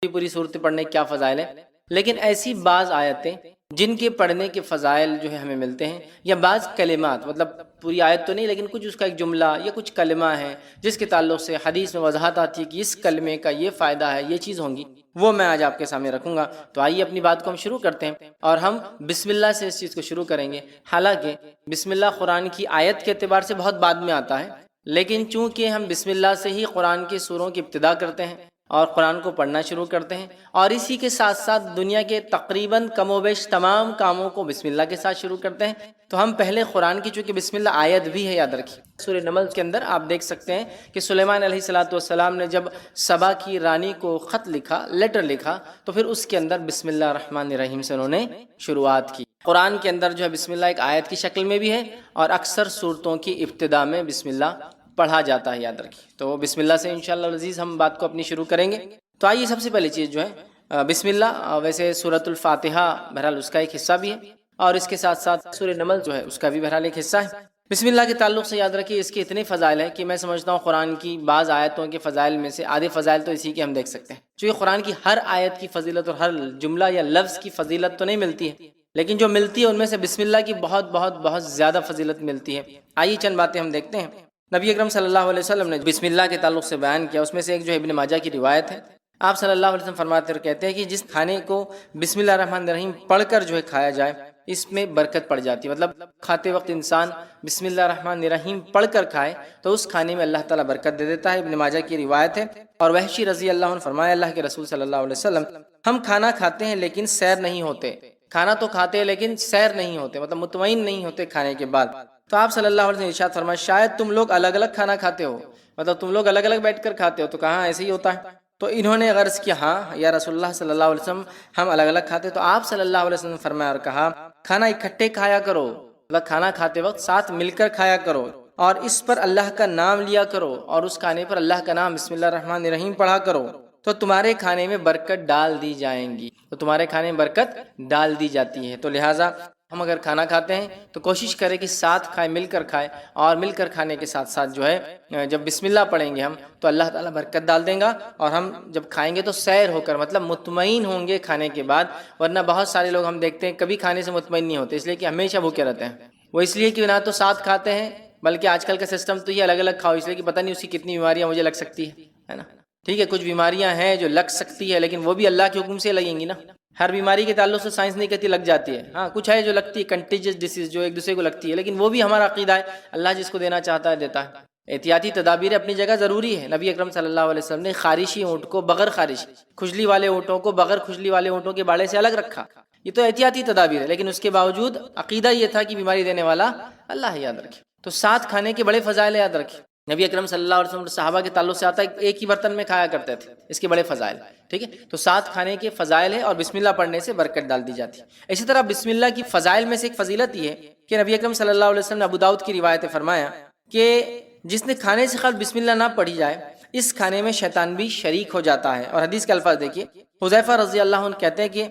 پوری صورتیں پڑھنے کے کیا فضائل ہیں، لیکن ایسی بعض آیتیں جن کے پڑھنے کے فضائل جو ہے ہمیں ملتے ہیں، یا بعض کلمات، مطلب پوری آیت تو نہیں لیکن کچھ اس کا ایک جملہ یا کچھ کلمہ ہے جس کے تعلق سے حدیث میں وضاحت آتی ہے کہ اس کلمے کا یہ فائدہ ہے، یہ چیز ہوں گی، وہ میں آج آپ کے سامنے رکھوں گا۔ تو آئیے اپنی بات کو ہم شروع کرتے ہیں، اور ہم بسم اللہ سے اس چیز کو شروع کریں گے۔ حالانکہ بسم اللہ قرآن کی آیت کے اعتبار سے بہت بعد میں آتا ہے، لیکن چونکہ ہم بسم اللہ سے ہی قرآن کی سوروں کی ابتدا کرتے ہیں اور قرآن کو پڑھنا شروع کرتے ہیں، اور اسی کے ساتھ ساتھ دنیا کے تقریباً کم و بیش تمام کاموں کو بسم اللہ کے ساتھ شروع کرتے ہیں، تو ہم پہلے قرآن کی، چونکہ بسم اللہ آیت بھی ہے، یاد رکھیے سورہ نمل کے اندر آپ دیکھ سکتے ہیں کہ سلیمان علیہ السلام نے جب سبا کی رانی کو خط لکھا، لیٹر لکھا، تو پھر اس کے اندر بسم اللہ الرحمن الرحیم سے انہوں نے شروعات کی۔ قرآن کے اندر جو ہے بسم اللہ ایک آیت کی شکل میں بھی ہے، اور اکثر صورتوں کی ابتدا میں بسم اللہ پڑھا جاتا ہے، یاد رکھیے۔ تو بسم اللہ سے انشاءاللہ العزیز ہم بات کو اپنی شروع کریں گے۔ تو آئیے سب سے پہلی چیز جو ہے بسم اللہ، ویسے سورۃ الفاتحہ بہرحال اس کا ایک حصہ بھی ہے، اور اس کے ساتھ ساتھ سورہ نمل جو ہے اس کا بھی بہرحال ایک حصہ ہے۔ بسم اللہ کے تعلق سے یاد رکھیے اس کے اتنے فضائل ہیں کہ میں سمجھتا ہوں قرآن کی بعض آیتوں کے فضائل میں سے آدھے فضائل تو اسی کے ہم دیکھ سکتے ہیں، چونکہ قرآن کی ہر آیت کی فضیلت اور ہر جملہ یا لفظ کی فضیلت تو نہیں ملتی ہے، لیکن جو ملتی ہے ان میں سے بسم اللہ کی بہت بہت بہت زیادہ فضیلت ملتی ہے۔ آئیے چند باتیں ہم دیکھتے ہیں۔ نبی اکرم صلی اللہ علیہ وسلم نے بسم اللہ کے تعلق سے بیان کیا، اس میں سے ایک جو ابن ماجہ کی روایت ہے، آپ صلی اللہ علیہ وسلم فرماتے اور کہتے ہیں کہ جس کھانے کو بسم اللہ الرحمن الرحیم پڑھ کر جو ہے کھایا جائے اس میں برکت پڑ جاتی ہے، مطلب کھاتے وقت انسان بسم اللہ الرحمن الرحیم پڑھ کر کھائے تو اس کھانے میں اللہ تعالیٰ برکت دے دیتا ہے۔ ابن ماجہ کی روایت ہے، اور وحشی رضی اللہ عنہ فرمایا اللہ کے رسول صلی اللہ علیہ وسلم، ہم کھانا کھاتے ہیں لیکن سیر نہیں ہوتے، کھانا تو کھاتے ہیں لیکن سیر نہیں ہوتے، مطلب مطمئن نہیں ہوتے کھانے کے بعد۔ تو آپ صلی اللہ علیہ وسلم نے ارشاد فرمایا شاید تم لوگ الگ الگ کھانا کھاتے ہو، مطلب تم لوگ الگ الگ بیٹھ کر کھاتے ہو، تو کہاں ایسے ہی ہوتا ہے؟ تو انہوں نے غرض کیا ہاں یا رسول اللہ صلی اللہ علیہ وسلم ہم الگ الگ کھاتے، تو آپ صلی اللہ علیہ وسلم نے فرمایا اور کہا کھانا اکٹھے کھایا کرو، مطلب کھانا کھاتے وقت ساتھ مل کر کھایا کرو، اور اس پر اللہ کا نام لیا کرو، اور اس کھانے پر اللہ کا نام بسم اللہ الرحمن الرحیم پڑھا کرو، تو تمہارے کھانے میں برکت ڈال دی جائیں گی، تو تمہارے کھانے میں برکت ڈال دی جاتی ہے۔ تو لہٰذا ہم اگر کھانا کھاتے ہیں تو کوشش کریں کہ ساتھ کھائیں، مل کر کھائیں، اور مل کر کھانے کے ساتھ ساتھ جو ہے جب بسم اللہ پڑھیں گے ہم تو اللہ تعالیٰ برکت ڈال دیں گا، اور ہم جب کھائیں گے تو سیر ہو کر، مطلب مطمئن ہوں گے کھانے کے بعد، ورنہ بہت سارے لوگ ہم دیکھتے ہیں کبھی کھانے سے مطمئن نہیں ہوتے، اس لیے کہ ہمیشہ بھوکے رہتے ہیں۔ وہ اس لیے کہ نہ تو ساتھ کھاتے ہیں، بلکہ آج کل کا سسٹم تو یہ الگ الگ کھاؤ، اس لیے کہ پتہ نہیں اس کی کتنی بیماریاں مجھے لگ سکتی ہے نا۔ ٹھیک ہے، کچھ بیماریاں ہیں جو لگ سکتی ہے لیکن وہ بھی اللہ کے حکم سے لگیں گی نا۔ ہر بیماری کے تعلق سے سائنس نہیں کہتی لگ جاتی ہے، ہاں کچھ ہے جو لگتی ہے، کنٹیجس ڈیسیز جو ایک دوسرے کو لگتی ہے، لیکن وہ بھی ہمارا عقیدہ ہے، اللہ جس کو دینا چاہتا ہے دیتا ہے۔ احتیاطی تدابیر اپنی جگہ ضروری ہے۔ نبی اکرم صلی اللہ علیہ وسلم نے خارشی اونٹ کو بغیر خارش، کھجلی والے اونٹوں کو بغیر کھجلی والے اونٹوں کے باڑے سے الگ رکھا، یہ تو احتیاطی تدابیر ہے، لیکن اس کے باوجود عقیدہ یہ تھا کہ بیماری دینے والا اللہ ہے، یاد رکھیں۔ تو ساتھ کھانے کے بڑے فضائل یاد رکھیں۔ نبی اکرم صلی اللہ علیہ وسلم صحابہ کے تعلق سے آتا ہے ایک ہی برتن میں کھایا کرتے تھے، اس کے بڑے فضائل، ٹھیک ہے۔ تو ساتھ کھانے کے فضائل ہے، اور بسم اللہ پڑھنے سے برکت ڈال دی جاتی ہے۔ اسی طرح بسم اللہ کی فضائل میں سے ایک فضیلت یہ ہے کہ نبی اکرم صلی اللہ علیہ وسلم نے ابو داؤد کی روایت فرمایا کہ جس نے کھانے سے قبل بسم اللہ نہ پڑھی جائے اس کھانے میں شیطان بھی شریک ہو جاتا ہے۔ اور حدیث کے الفاظ دیکھیے، حذیفہ رضی اللہ عنہ کہتے ہیں کہ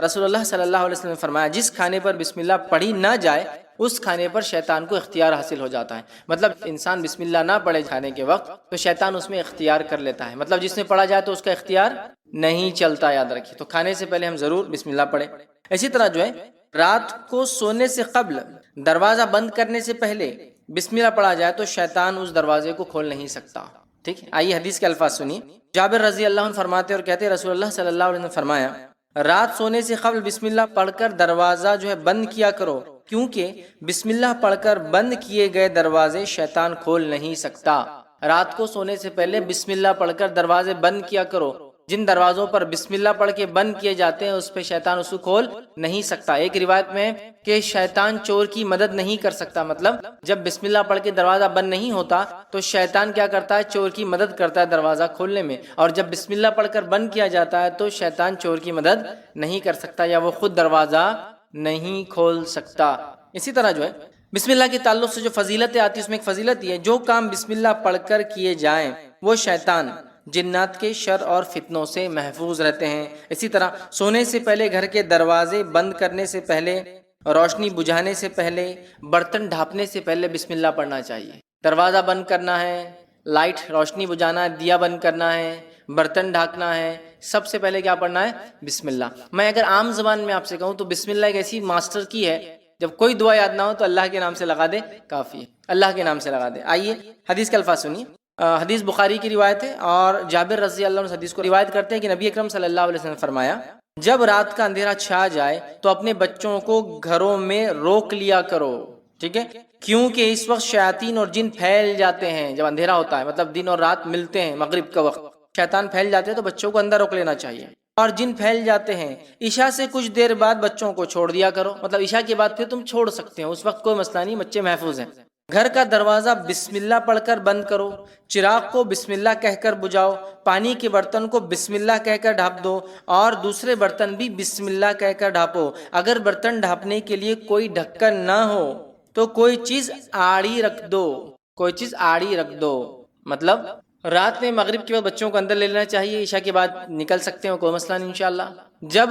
رسول اللہ صلی اللہ علیہ وسلم نے فرمایا جس کھانے پر بسم اللہ پڑھی نہ جائے اس کھانے پر شیطان کو اختیار حاصل ہو جاتا ہے، مطلب انسان بسم اللہ نہ پڑھے کھانے کے وقت تو شیطان اس میں اختیار کر لیتا ہے، مطلب جس میں پڑھا جائے تو اس کا اختیار نہیں چلتا، یاد رکھیے۔ تو کھانے سے پہلے ہم ضرور بسم اللہ پڑھیں۔ اسی طرح جو ہے رات کو سونے سے قبل دروازہ بند کرنے سے پہلے بسم اللہ پڑھا جائے تو شیطان اس دروازے کو کھول نہیں سکتا، ٹھیک ہے۔ آئیے حدیث کے الفاظ سنیے۔ جابر رضی اللہ عنہ فرماتے اور کہتے رسول اللہ صلی اللہ علیہ وسلم نے فرمایا رات سونے سے قبل بسم اللہ پڑھ کر دروازہ جو ہے بند کیا کرو، کیونکہ بسم اللہ پڑھ کر بند کیے گئے دروازے شیطان کھول نہیں سکتا۔ رات کو سونے سے پہلے بسم اللہ پڑھ کر دروازے بند کیا کرو، جن دروازوں پر بسم اللہ پڑھ کے بند کیے جاتے ہیں اس پہ شیطان اس کو کھول نہیں سکتا۔ ایک روایت میں کہ شیطان چور کی مدد نہیں کر سکتا، مطلب جب بسم اللہ پڑھ کے دروازہ بند نہیں ہوتا تو شیطان کیا کرتا ہے، چور کی مدد کرتا ہے دروازہ کھولنے میں، اور جب بسم اللہ پڑھ کر بند کیا جاتا ہے تو شیطان چور کی مدد نہیں کر سکتا یا وہ خود دروازہ نہیں کھول سکتا۔ اسی طرح جو ہے بسم اللہ کے تعلق سے جو فضیلتیں آتی ہیں اس میں ایک فضیلت یہ ہے جو کام بسم اللہ پڑھ کر کیے جائیں وہ شیطان جنات کے شر اور فتنوں سے محفوظ رہتے ہیں۔ اسی طرح سونے سے پہلے گھر کے دروازے بند کرنے سے پہلے، روشنی بجھانے سے پہلے، برتن ڈھانپنے سے پہلے بسم اللہ پڑھنا چاہیے۔ دروازہ بند کرنا ہے، لائٹ روشنی بجھانا ہے، دیا بند کرنا ہے، برتن ڈھانکنا ہے، سب سے پہلے کیا پڑھنا ہے؟ بسم اللہ۔ میں اگر عام زبان میں آپ سے کہوں تو بسم اللہ ایک ایسی ماسٹر کی ہے، جب کوئی دعا یاد نہ ہو تو اللہ کے نام سے لگا دے، کافی ہے، اللہ کے نام سے لگا دے۔ آئیے حدیث کے الفاظ سنیے۔ حدیث بخاری کی روایت ہے اور جابر رضی اللہ عنہ حدیث کو روایت کرتے ہیں کہ نبی اکرم صلی اللہ علیہ وسلم نے فرمایا، جب رات کا اندھیرا چھا جائے تو اپنے بچوں کو گھروں میں روک لیا کرو، ٹھیک ہے، کیونکہ اس وقت شیاطین اور جن پھیل جاتے ہیں۔ جب اندھیرا ہوتا ہے مطلب دن اور رات ملتے ہیں، مغرب کا وقت، شیطان پھیل جاتے ہیں تو بچوں کو اندر روک لینا چاہیے۔ اور جن پھیل جاتے ہیں، عشاء سے کچھ دیر بعد بچوں کو چھوڑ دیا کرو، مطلب عشاء کے بعد پھر تم چھوڑ سکتے ہو، اس وقت کوئی مسئلہ نہیں، بچے محفوظ ہیں۔ گھر کا دروازہ بسم اللہ پڑھ کر بند کرو، چراغ کو بسم اللہ کہہ کر بجھاؤ، پانی کے برتن کو بسم اللہ کہہ کر ڈھانپ دو اور دوسرے برتن بھی بسم اللہ کہہ کر ڈھانپو۔ اگر برتن ڈھانپنے کے لیے کوئی ڈھکن نہ ہو تو کوئی چیز آڑی رکھ دو، کوئی چیز آڑی رکھ دو، مطلب رات میں مغرب کے بعد بچوں کو اندر لے لینا چاہیے، عشاء کے بعد نکل سکتے ہیں، کوئی مسئلہ نہیں انشاءاللہ۔ جب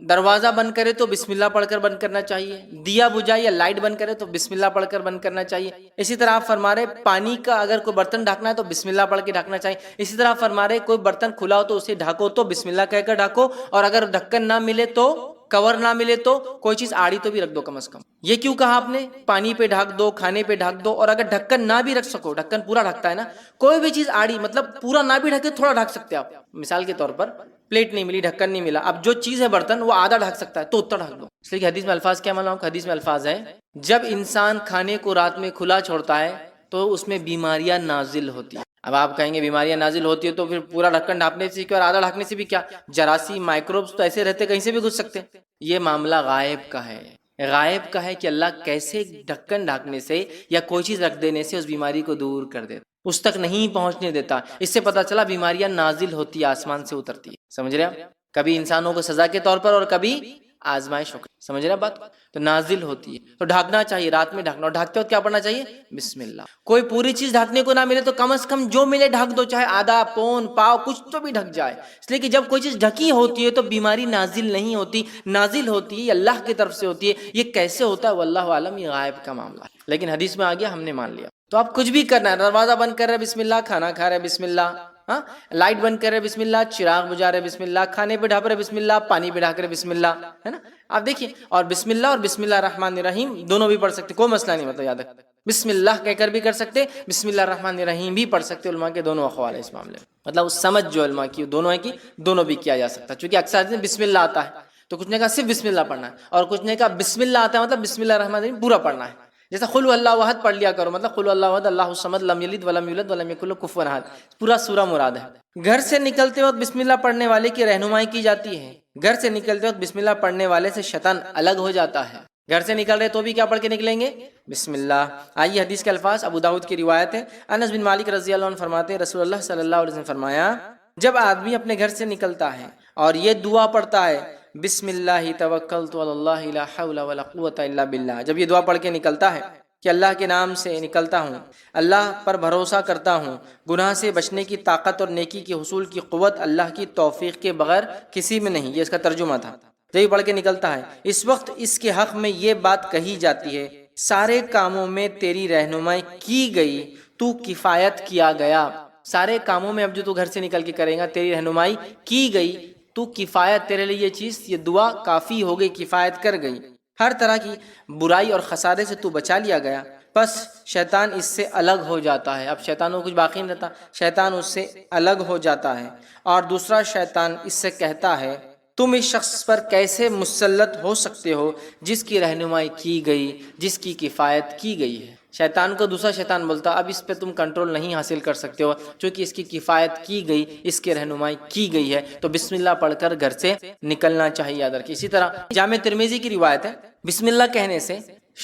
دروازہ بند کرے تو بسم اللہ پڑھ کر بند کرنا چاہیے، دیا بجھائے یا لائٹ بند کرے تو بسم اللہ پڑھ کر بند کرنا چاہیے۔ اسی طرح آپ فرما رہے پانی کا اگر کوئی برتن ڈھانکنا ہے تو بسم اللہ پڑھ کے ڈھانکنا چاہیے۔ اسی طرح فرما رہے کوئی برتن کھلا ہو تو اسے ڈھانکو تو بسم اللہ کہہ کر ڈھانکو، اور اگر ڈھکن نہ ملے تو، کور نہ ملے تو کوئی چیز آڑی تو بھی رکھ دو کم از کم۔ یہ کیوں کہا آپ نے؟ پانی پہ ڈھانک دو، کھانے پہ ڈھانک دو، اور اگر ڈھکن نہ بھی رکھ سکو، ڈھکن پورا ڈھکتا ہے نا، کوئی بھی چیز آڑی مطلب پورا نہ بھی ڈھکے تھوڑا ڈھک سکتے آپ۔ مثال کے طور پر پلیٹ نہیں ملی، ڈھکن نہیں ملا، اب جو چیز ہے برتن وہ آدھا ڈھک سکتا ہے تو اتنا ڈھک دو۔ اس لیے کہ حدیث میں الفاظ کیا معلوم؟ حدیث میں الفاظ ہے جب انسان کھانے کو رات میں کھلا چھوڑتا ہے تو اس میں بیماریاں نازل ہوتی ہیں۔ اب آپ کہیں گے بیماریاں نازل ہوتی ہے تو پھر پورا ڈھکن ڈھانپنے سے کیا اور آدھا ڈھکنے سے بھی کیا؟ جراثیم، مائکروبس تو ایسے رہتے کہیں سے بھی گھس سکتے ہیں۔ یہ معاملہ غائب کا ہے، غائب کا ہے کہ اللہ کیسے ڈھکن ڈھانکنے سے یا کوئی چیز رکھ دینے سے اس بیماری کو دور کر دیتا، اس تک نہیں پہنچنے دیتا۔ اس سے پتہ چلا بیماریاں نازل ہوتی ہے، آسمان سے اترتی ہے، سمجھ رہے آپ؟ کبھی انسانوں کو سزا کے طور پر اور کبھی آزمائش ہو، سمجھ رہے بات؟ تو نازل ہوتی ہے تو ڈھانکنا چاہیے، رات میں ڈھانکنا، اور ڈھانکتے وقت کیا پڑھنا چاہیے؟ بسم اللہ۔ کوئی پوری چیز ڈھانکنے کو نہ ملے تو کم از کم جو ملے ڈھانک دو، چاہے آدھا، پون، پاؤ، کچھ تو بھی ڈھک جائے، اس لیے کہ جب کوئی چیز ڈھکی ہوتی ہے تو بیماری نازل نہیں ہوتی، نازل ہوتی ہے یہ اللہ کی طرف سے ہوتی ہے۔ یہ کیسے ہوتا ہے واللہ عالم، یہ غائب کا معاملہ ہے، لیکن حدیث میں آ گیا، ہم نے مان لیا۔ تو آپ کچھ بھی کرنا ہے، دروازہ بند کر رہے بسم اللہ، کھانا کھا رہے بسم اللہ، ہاں، لائٹ بند کر رہے بسم اللہ، چراغ بجھا رہے بسم اللہ، کھانے پہ ڈھانپ رہے بسم اللہ، پانی پہ ڈھانک رہے بسم اللہ، ہے نا؟ آپ دیکھیے، اور بسم اللہ اور بسم اللہ الرحمن الرحیم دونوں بھی پڑھ سکتے، کوئی مسئلہ نہیں، مطلب یاد رکھ، بسم اللہ کہہ کر بھی کر سکتے، بسم اللہ الرحمن الرحیم بھی پڑھ سکتے۔ علماء کے دونوں اقوال ہیں اس معاملے میں، مطلب اس سمجھ جو علماء کی دونوں ہے کہ دونوں بھی کیا جا سکتا ہے، چونکہ اکثر بسم اللہ آتا ہے تو کچھ نے کہا صرف بسم اللہ پڑھنا ہے، اور کچھ نے کہا بسم اللہ آتا ہے مطلب بسم اللہ الرحمن الرحیم پورا پڑھنا ہے۔ جیسا قل اللہ احد پڑھ لیا کرو، مطلب قل اللہ احد اللہ الصمد لم یلد ولم یولد ولم یکن لہ کفوا احد، پورا سورہ مراد ہے۔ گھر سے نکلتے وقت بسم اللہ پڑھنے والے کی رہنمائی کی جاتی ہے، گھر سے نکلتے وقت بسم اللہ پڑھنے والے سے شیطان الگ ہو جاتا ہے۔ گھر سے نکل رہے تو بھی کیا پڑھ کے نکلیں گے؟ بسم اللہ۔ آئیے حدیث کے الفاظ، ابو داؤد کی روایت ہے، انس بن مالک رضی اللہ عنہ فرماتے ہیں رسول اللہ صلی اللہ علیہ وسلم فرمایا، جب آدمی اپنے گھر سے نکلتا ہے اور یہ دعا پڑھتا ہے، بسم اللہ توکلت علی اللہ لا حول ولا قوۃ الا باللہ، جب یہ دعا پڑھ کے نکلتا ہے کہ اللہ کے نام سے نکلتا ہوں، اللہ پر بھروسہ کرتا ہوں، گناہ سے بچنے کی طاقت اور نیکی کے حصول کی قوت اللہ کی توفیق کے بغیر کسی میں نہیں، یہ اس کا ترجمہ تھا، جب یہ پڑھ کے نکلتا ہے، اس وقت اس کے حق میں یہ بات کہی جاتی ہے، سارے کاموں میں تیری رہنمائی کی گئی، تو کفایت کیا گیا۔ سارے کاموں میں اب جو تو گھر سے نکل کے کرے گا تیری رہنمائی کی گئی، تو کفایت، تیرے لیے یہ چیز، یہ دعا کافی ہو گئی، کفایت کر گئی، ہر طرح کی برائی اور خسارے سے تو بچا لیا گیا۔ بس شیطان اس سے الگ ہو جاتا ہے، اب شیطان کو کچھ باقی نہیں رہتا، شیطان اس سے الگ ہو جاتا ہے، اور دوسرا شیطان اس سے کہتا ہے تم اس شخص پر کیسے مسلط ہو سکتے ہو جس کی رہنمائی کی گئی، جس کی کفایت کی گئی ہے۔ شیطان کو دوسرا شیطان بولتا اب اس پہ تم کنٹرول نہیں حاصل کر سکتے ہو چونکہ اس کی کفایت کی گئی، اس کی رہنمائی کی گئی ہے، تو بسم اللہ پڑھ کر گھر سے نکلنا چاہیے، یاد رکھیے۔ اسی طرح جامع ترمذی کی روایت ہے، بسم اللہ کہنے سے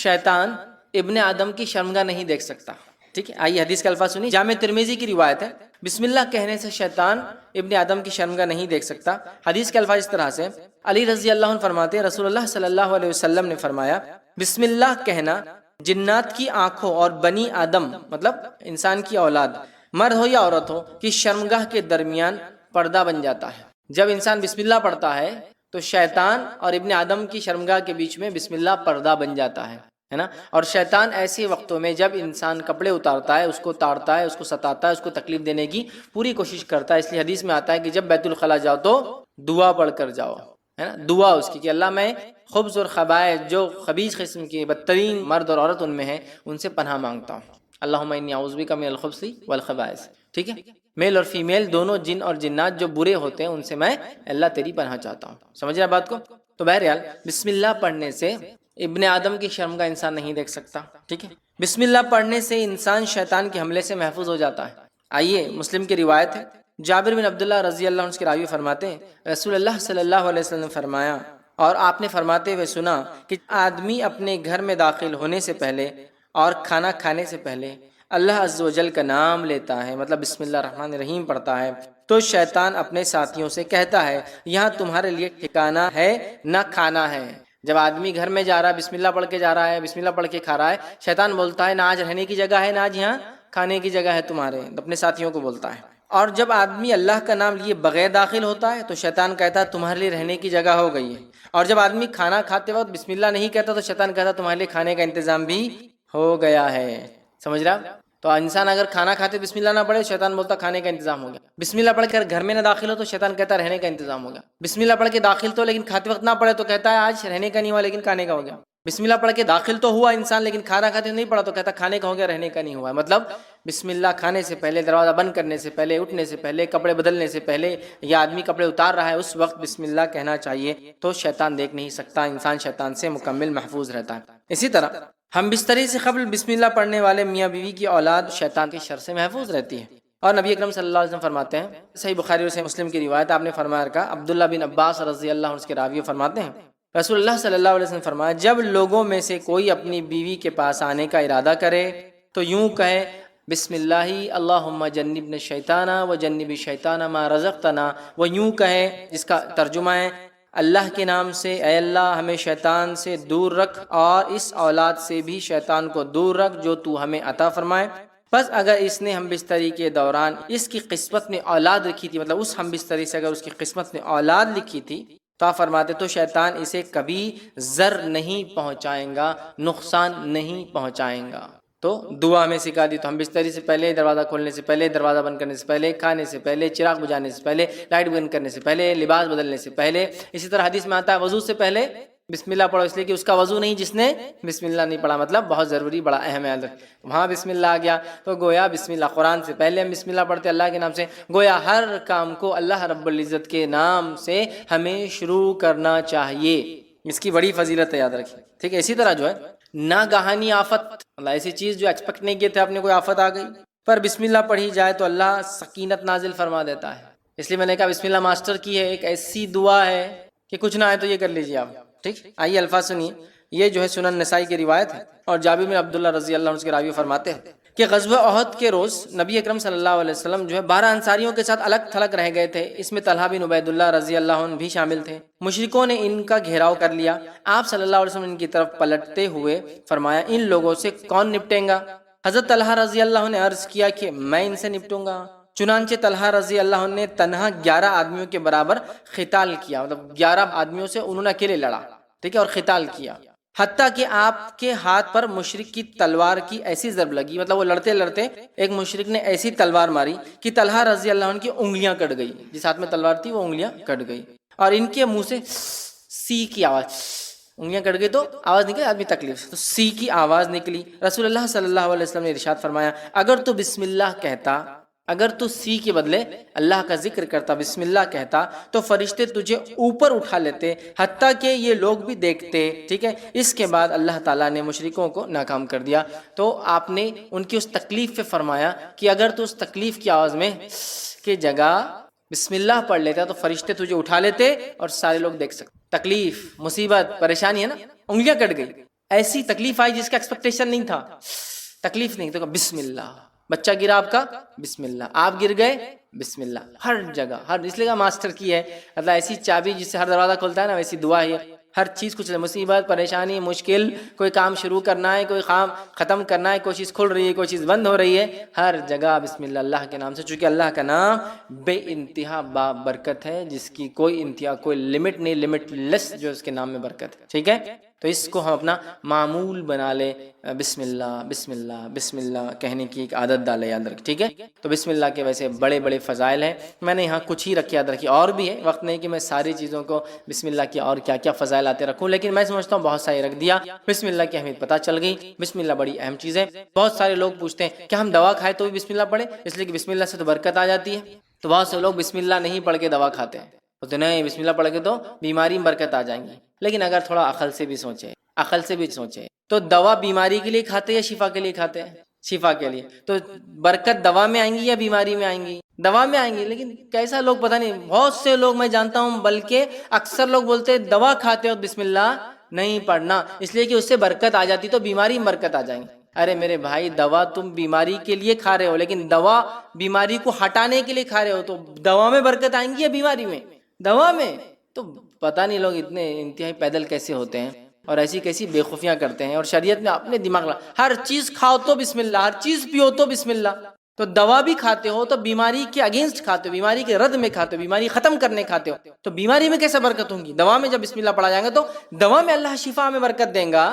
شیطان ابن آدم کی شرمگاہ نہیں دیکھ سکتا، ٹھیک ہے؟ آئیے حدیث کا الفاظ سنیے، جامع ترمذی کی روایت ہے، بسم اللہ کہنے سے شیطان ابن آدم کی شرمگاہ نہیں دیکھ سکتا۔ حدیث کے الفاظ اس طرح سے، علی رضی اللہ عنہ فرماتے ہیں رسول اللہ صلی اللہ علیہ وسلم نے فرمایا، بسم اللہ کہنا جنات کی آنکھوں اور بنی آدم مطلب انسان کی اولاد، مرد ہو یا عورت ہو، کی شرمگاہ کے درمیان پردہ بن جاتا ہے۔ جب انسان بسم اللہ پڑھتا ہے تو شیطان اور ابن آدم کی شرمگاہ کے بیچ میں بسم اللہ پردہ بن جاتا ہے۔ ہے نا. اور شیطان ایسے وقتوں میں جب انسان کپڑے اتارتا ہے، اس کو تاڑتا ہے، اس کو ستاتا ہے، اس کو تکلیف دینے کی پوری کوشش کرتا ہے. اس لیے حدیث میں آتا ہے کہ جب بیت الخلاء جاؤ تو دعا پڑھ کر جاؤ، ہے نا. دعا اس کی کہ اللہ میں خبث اور خبائث، جو خبیث قسم کے بدترین مرد اور عورت ان میں ہیں، ان سے پناہ مانگتا ہوں. اللہم انی اعوذ بک من الخبث والخبائث. ٹھیک ہے، میل اور فیمیل دونوں جن اور جنات جو برے ہوتے ہیں ان سے میں اللہ تیری پناہ چاہتا ہوں. سمجھ رہے بات کو؟ تو بہرحال بسم اللہ پڑھنے سے ابن آدم کی شرم کا انسان نہیں دیکھ سکتا. ٹھیک ہے، بسم اللہ پڑھنے سے انسان شیطان کے حملے سے محفوظ ہو جاتا ہے. آئیے مسلم کی روایت ہے، جابر بن عبداللہ رضی اللہ عنہ کے راوی فرماتے ہیں رسول اللہ صلی اللہ علیہ وسلم نے فرمایا، اور آپ نے فرماتے ہوئے سنا کہ آدمی اپنے گھر میں داخل ہونے سے پہلے اور کھانا کھانے سے پہلے اللہ عز و جل کا نام لیتا ہے، مطلب بسم اللہ الرحمن الرحیم پڑھتا ہے، تو شیطان اپنے ساتھیوں سے کہتا ہے یہاں تمہارے لیے ٹھکانہ ہے نہ کھانا ہے. جب آدمی گھر میں جا رہا ہے، بسم اللہ پڑھ کے جا رہا ہے، بسم اللہ پڑھ کے کھا رہا ہے، شیطان بولتا ہے نہ آج رہنے کی جگہ ہے، نہ آج یہاں کھانے کی جگہ ہے تمہارے، اپنے ساتھیوں کو بولتا ہے. اور جب آدمی اللہ کا نام لیے بغیر داخل ہوتا ہے تو شیطان کہتا ہے تمہارے لیے رہنے کی جگہ ہو گئی ہے. اور جب آدمی کھانا کھاتے وقت بسم اللہ نہیں کہتا تو شیطان کہتا تمہارے لیے کھانے کا انتظام بھی ہو گیا ہے. سمجھ رہا؟ تو انسان اگر کھانا کھاتے بسم اللہ نہ پڑھے، شیطان بولتا کھانے کا انتظام ہو گیا. بسم اللہ پڑھ کر گھر میں نہ داخل ہو تو شیطان کہتا رہنے کا انتظام ہو گیا. بسم اللہ پڑھ کے داخل تو لیکن کھاتے وقت نہ پڑھے تو کہتا ہے آج رہنے کا نہیں ہوا لیکن کھانے کا ہو گیا. بسم اللہ پڑھ کے داخل تو ہوا انسان لیکن کھانا کھاتے نہیں پڑھا تو کہتا کھانے کا ہو گیا، رہنے کا نہیں ہوا. مطلب بسم اللہ کھانے سے پہلے، دروازہ بند کرنے سے پہلے، اٹھنے سے پہلے، کپڑے بدلنے سے پہلے، یا آدمی کپڑے اتار رہا ہے اس وقت بسم اللہ کہنا چاہیے، تو شیطان دیکھ نہیں سکتا، انسان شیطان سے مکمل محفوظ رہتا ہے. اسی طرح ہم بستری سے قبل بسم اللہ پڑھنے والے میاں بیوی کی اولاد شیطان کے شر سے محفوظ رہتی ہے. اور نبی اکرم صلی اللہ علیہ وسلم فرماتے ہیں، صحیح بخاری اور صحیح مسلم کی روایت، آپ نے فرمایا رکھا، عبداللہ بن عباس رضی اللہ عنہ کے راوی فرماتے ہیں رسول اللہ صلی اللہ علیہ وسلم فرمایا جب لوگوں میں سے کوئی اپنی بیوی کے پاس آنے کا ارادہ کرے تو یوں کہے بسم اللہ اللہم جنبنا الشیطان و جنب الشیطان ما رزقتنا، وہ یوں کہے جس کا ترجمہ ہے اللہ کے نام سے اے اللہ ہمیں شیطان سے دور رکھ اور اس اولاد سے بھی شیطان کو دور رکھ جو تو ہمیں عطا فرمائے. بس اگر اس نے ہم بستری کے دوران اس کی قسمت میں اولاد لکھی تھی، مطلب اس ہم بستری سے اگر اس کی قسمت میں اولاد لکھی تھی تو آپ فرماتے تو شیطان اسے کبھی ضر نہیں پہنچائیں گا، نقصان نہیں پہنچائیں گا. تو دعا میں سکھا دی، تو ہم بستری سے پہلے، دروازہ کھولنے سے پہلے، دروازہ بند کرنے سے پہلے، کھانے سے پہلے، چراغ بجھانے سے پہلے، لائٹ بند کرنے سے پہلے، لباس بدلنے سے پہلے. اسی طرح حدیث میں آتا ہے وضو سے پہلے بسم اللہ پڑھو، اس لیے کہ اس کا وضو نہیں جس نے بسم اللہ نہیں پڑھا، مطلب بہت ضروری، بڑا اہم ہے. وہاں بسم اللہ آ گیا تو گویا بسم اللہ، قرآن سے پہلے ہم بسم اللہ پڑھتے اللہ کے نام سے، گویا ہر کام کو اللہ رب العزت کے نام سے ہمیں شروع کرنا چاہیے. اس کی بڑی فضیلت ہے، یاد رکھیں. ٹھیک ہے، اسی طرح جو ہے ناگہانی آفت، اللہ ایسی چیز جو ایکسپیکٹ نہیں کیے تھے، آپ نے کوئی آفت آ گئی پر بسم اللہ پڑھی جائے تو اللہ سکینت نازل فرما دیتا ہے. اس لیے میں نے کہا بسم اللہ ماسٹر کی ہے، ایک ایسی دعا ہے کہ کچھ نہ آئے تو یہ کر لیجیے آپ. ٹھیک، آئیے الفاظ سنیے. یہ جو ہے سنن نسائی کی روایت ہے، اور جابر بن عبداللہ رضی اللہ عنہ کے راوی فرماتے ہیں کہ غزوہ احد کے روز نبی اکرم صلی اللہ علیہ وسلم جو ہے 12 انصاریوں کے ساتھ الگ تھلگ رہ گئے تھے. اس میں طلحہ بن عبید اللہ رضی اللہ عنہ بھی شامل تھے. مشرکوں نے ان کا گھیراؤ کر لیا. آپ صلی اللہ علیہ وسلم ان کی طرف پلٹتے ہوئے فرمایا ان لوگوں سے کون نپٹیں گا؟ حضرت طلحہ رضی اللہ عنہ نے عرض کیا کہ میں ان سے نپٹوں گا. چنانچہ طلحہ رضی اللہ عنہ نے تنہا 11 آدمیوں کے برابر قتال کیا، مطلب 11 آدمیوں سے انہوں نے اکیلے لڑا. ٹھیک ہے، اور قتال کیا، حتیٰ کہ آپ کے ہاتھ پر مشرک کی تلوار کی ایسی ضرب لگی، مطلب وہ لڑتے لڑتے ایک مشرک نے ایسی تلوار ماری کہ طلحہ رضی اللہ عنہ کی انگلیاں کٹ گئی، جس ہاتھ میں تلوار تھی وہ انگلیاں کٹ گئی، اور ان کے منہ سے سی کی آواز، انگلیاں کٹ گئی تو آواز نکلی، آدمی تکلیف، تو سی کی آواز نکلی. رسول اللہ صلی اللہ علیہ وسلم نے ارشاد فرمایا اگر تو بسم اللہ کہتا، اگر تو سی کے بدلے اللہ کا ذکر کرتا، بسم اللہ کہتا، تو فرشتے تجھے اوپر اٹھا لیتے حتیٰ کہ یہ لوگ بھی دیکھتے. ٹھیک ہے، اس کے بعد اللہ تعالیٰ نے مشرکوں کو ناکام کر دیا. تو آپ نے ان کی اس تکلیف پہ فرمایا کہ اگر تو اس تکلیف کی آواز میں کی جگہ بسم اللہ پڑھ لیتا تو فرشتے تجھے اٹھا لیتے اور سارے لوگ دیکھ سکتے. تکلیف، مصیبت، پریشانی ہے نا، انگلیاں کٹ گئی، ایسی تکلیف آئی جس کا ایکسپیکٹیشن نہیں تھا، تکلیف نہیں تو بسم اللہ. بچہ گرا آپ کا، بسم اللہ. آپ گر گئے، بسم اللہ. ہر جگہ، ہر، اس لیے ماسٹر کی ہے، اللہ ایسی چابی جس سے ہر دروازہ کھلتا ہے نا، ویسی دعا ہے. ہر چیز کچھ مصیبت، پریشانی، مشکل، کوئی کام شروع کرنا ہے، کوئی کام ختم کرنا ہے، کوئی چیز کھل رہی ہے، کوئی چیز بند ہو رہی ہے، ہر جگہ بسم اللہ، اللہ کے نام سے. چونکہ اللہ کا نام بے انتہا برکت ہے، جس کی کوئی انتہا، کوئی لمٹ نہیں، لمٹ لیس جو اس کے نام میں برکت ہے. ٹھیک ہے، تو اس کو ہم اپنا معمول بنا لیں، بسم اللہ بسم اللہ بسم اللہ کہنے کی ایک عادت ڈالے، یاد رکھ، ٹھیک ہے؟ تو بسم اللہ کے ویسے بڑے بڑے فضائل ہیں، میں نے یہاں کچھ ہی رکھ یاد رکھی، اور بھی ہے، وقت نہیں کہ میں ساری چیزوں کو بسم اللہ کی اور کیا کیا فضائل آتے رکھوں، لیکن میں سمجھتا ہوں بہت ساری رکھ دیا۔ بسم اللہ کی اہمیت پتہ چل گئی، بسم اللہ بڑی اہم چیز ہے۔ بہت سارے لوگ پوچھتے ہیں کیا ہم دوا کھائے تو بھی بسم اللہ پڑھیں، اس لیے کہ بسم اللہ سے تو برکت آ جاتی ہے، تو بہت سے لوگ بسم اللہ نہیں پڑھ کے دوا کھاتے ہیں، تو نہیں، بسم اللہ پڑھ کے تو بیماری میں برکت آ جائیں گی۔ لیکن اگر تھوڑا عقل سے بھی سوچے تو دوا بیماری کے لیے کھاتے یا شفا کے لیے کھاتے ہیں؟ شفا کے لیے، تو برکت دوا میں آئیں گی یا بیماری میں آئیں گی؟ دوا میں آئیں گی۔ لیکن کیسا لوگ پتہ نہیں، بہت سے لوگ میں جانتا ہوں، بلکہ اکثر لوگ بولتے ہیں دوا کھاتے ہو بسم اللہ نہیں پڑھنا، اس لیے کہ اس سے برکت آ جاتی تو بیماری میں برکت آ جائیں گی۔ ارے میرے بھائی، دوا تم بیماری کے لیے کھا رہے ہو، لیکن دوا بیماری کو ہٹانے کے لیے کھا رہے ہو، تو دوا میں برکت آئیں گی یا بیماری میں؟ دوا میں۔ تو پتہ نہیں لوگ اتنے انتہائی پیدل کیسے ہوتے ہیں اور ایسی کیسی بے خوفیاں کرتے ہیں، اور شریعت میں اپنے دماغ میں ہر چیز کھاؤ تو بسم اللہ، ہر چیز پیو تو بسم اللہ۔ تو دوا بھی کھاتے ہو تو بیماری کے اگینسٹ کھاتے ہو، بیماری کے رد میں کھاتے ہو، بیماری ختم کرنے کھاتے ہو، تو بیماری میں کیسے برکت ہوں گی؟ دوا میں جب بسم اللہ پڑھا جائے گا تو دوا میں اللہ شفا میں برکت دیں گا،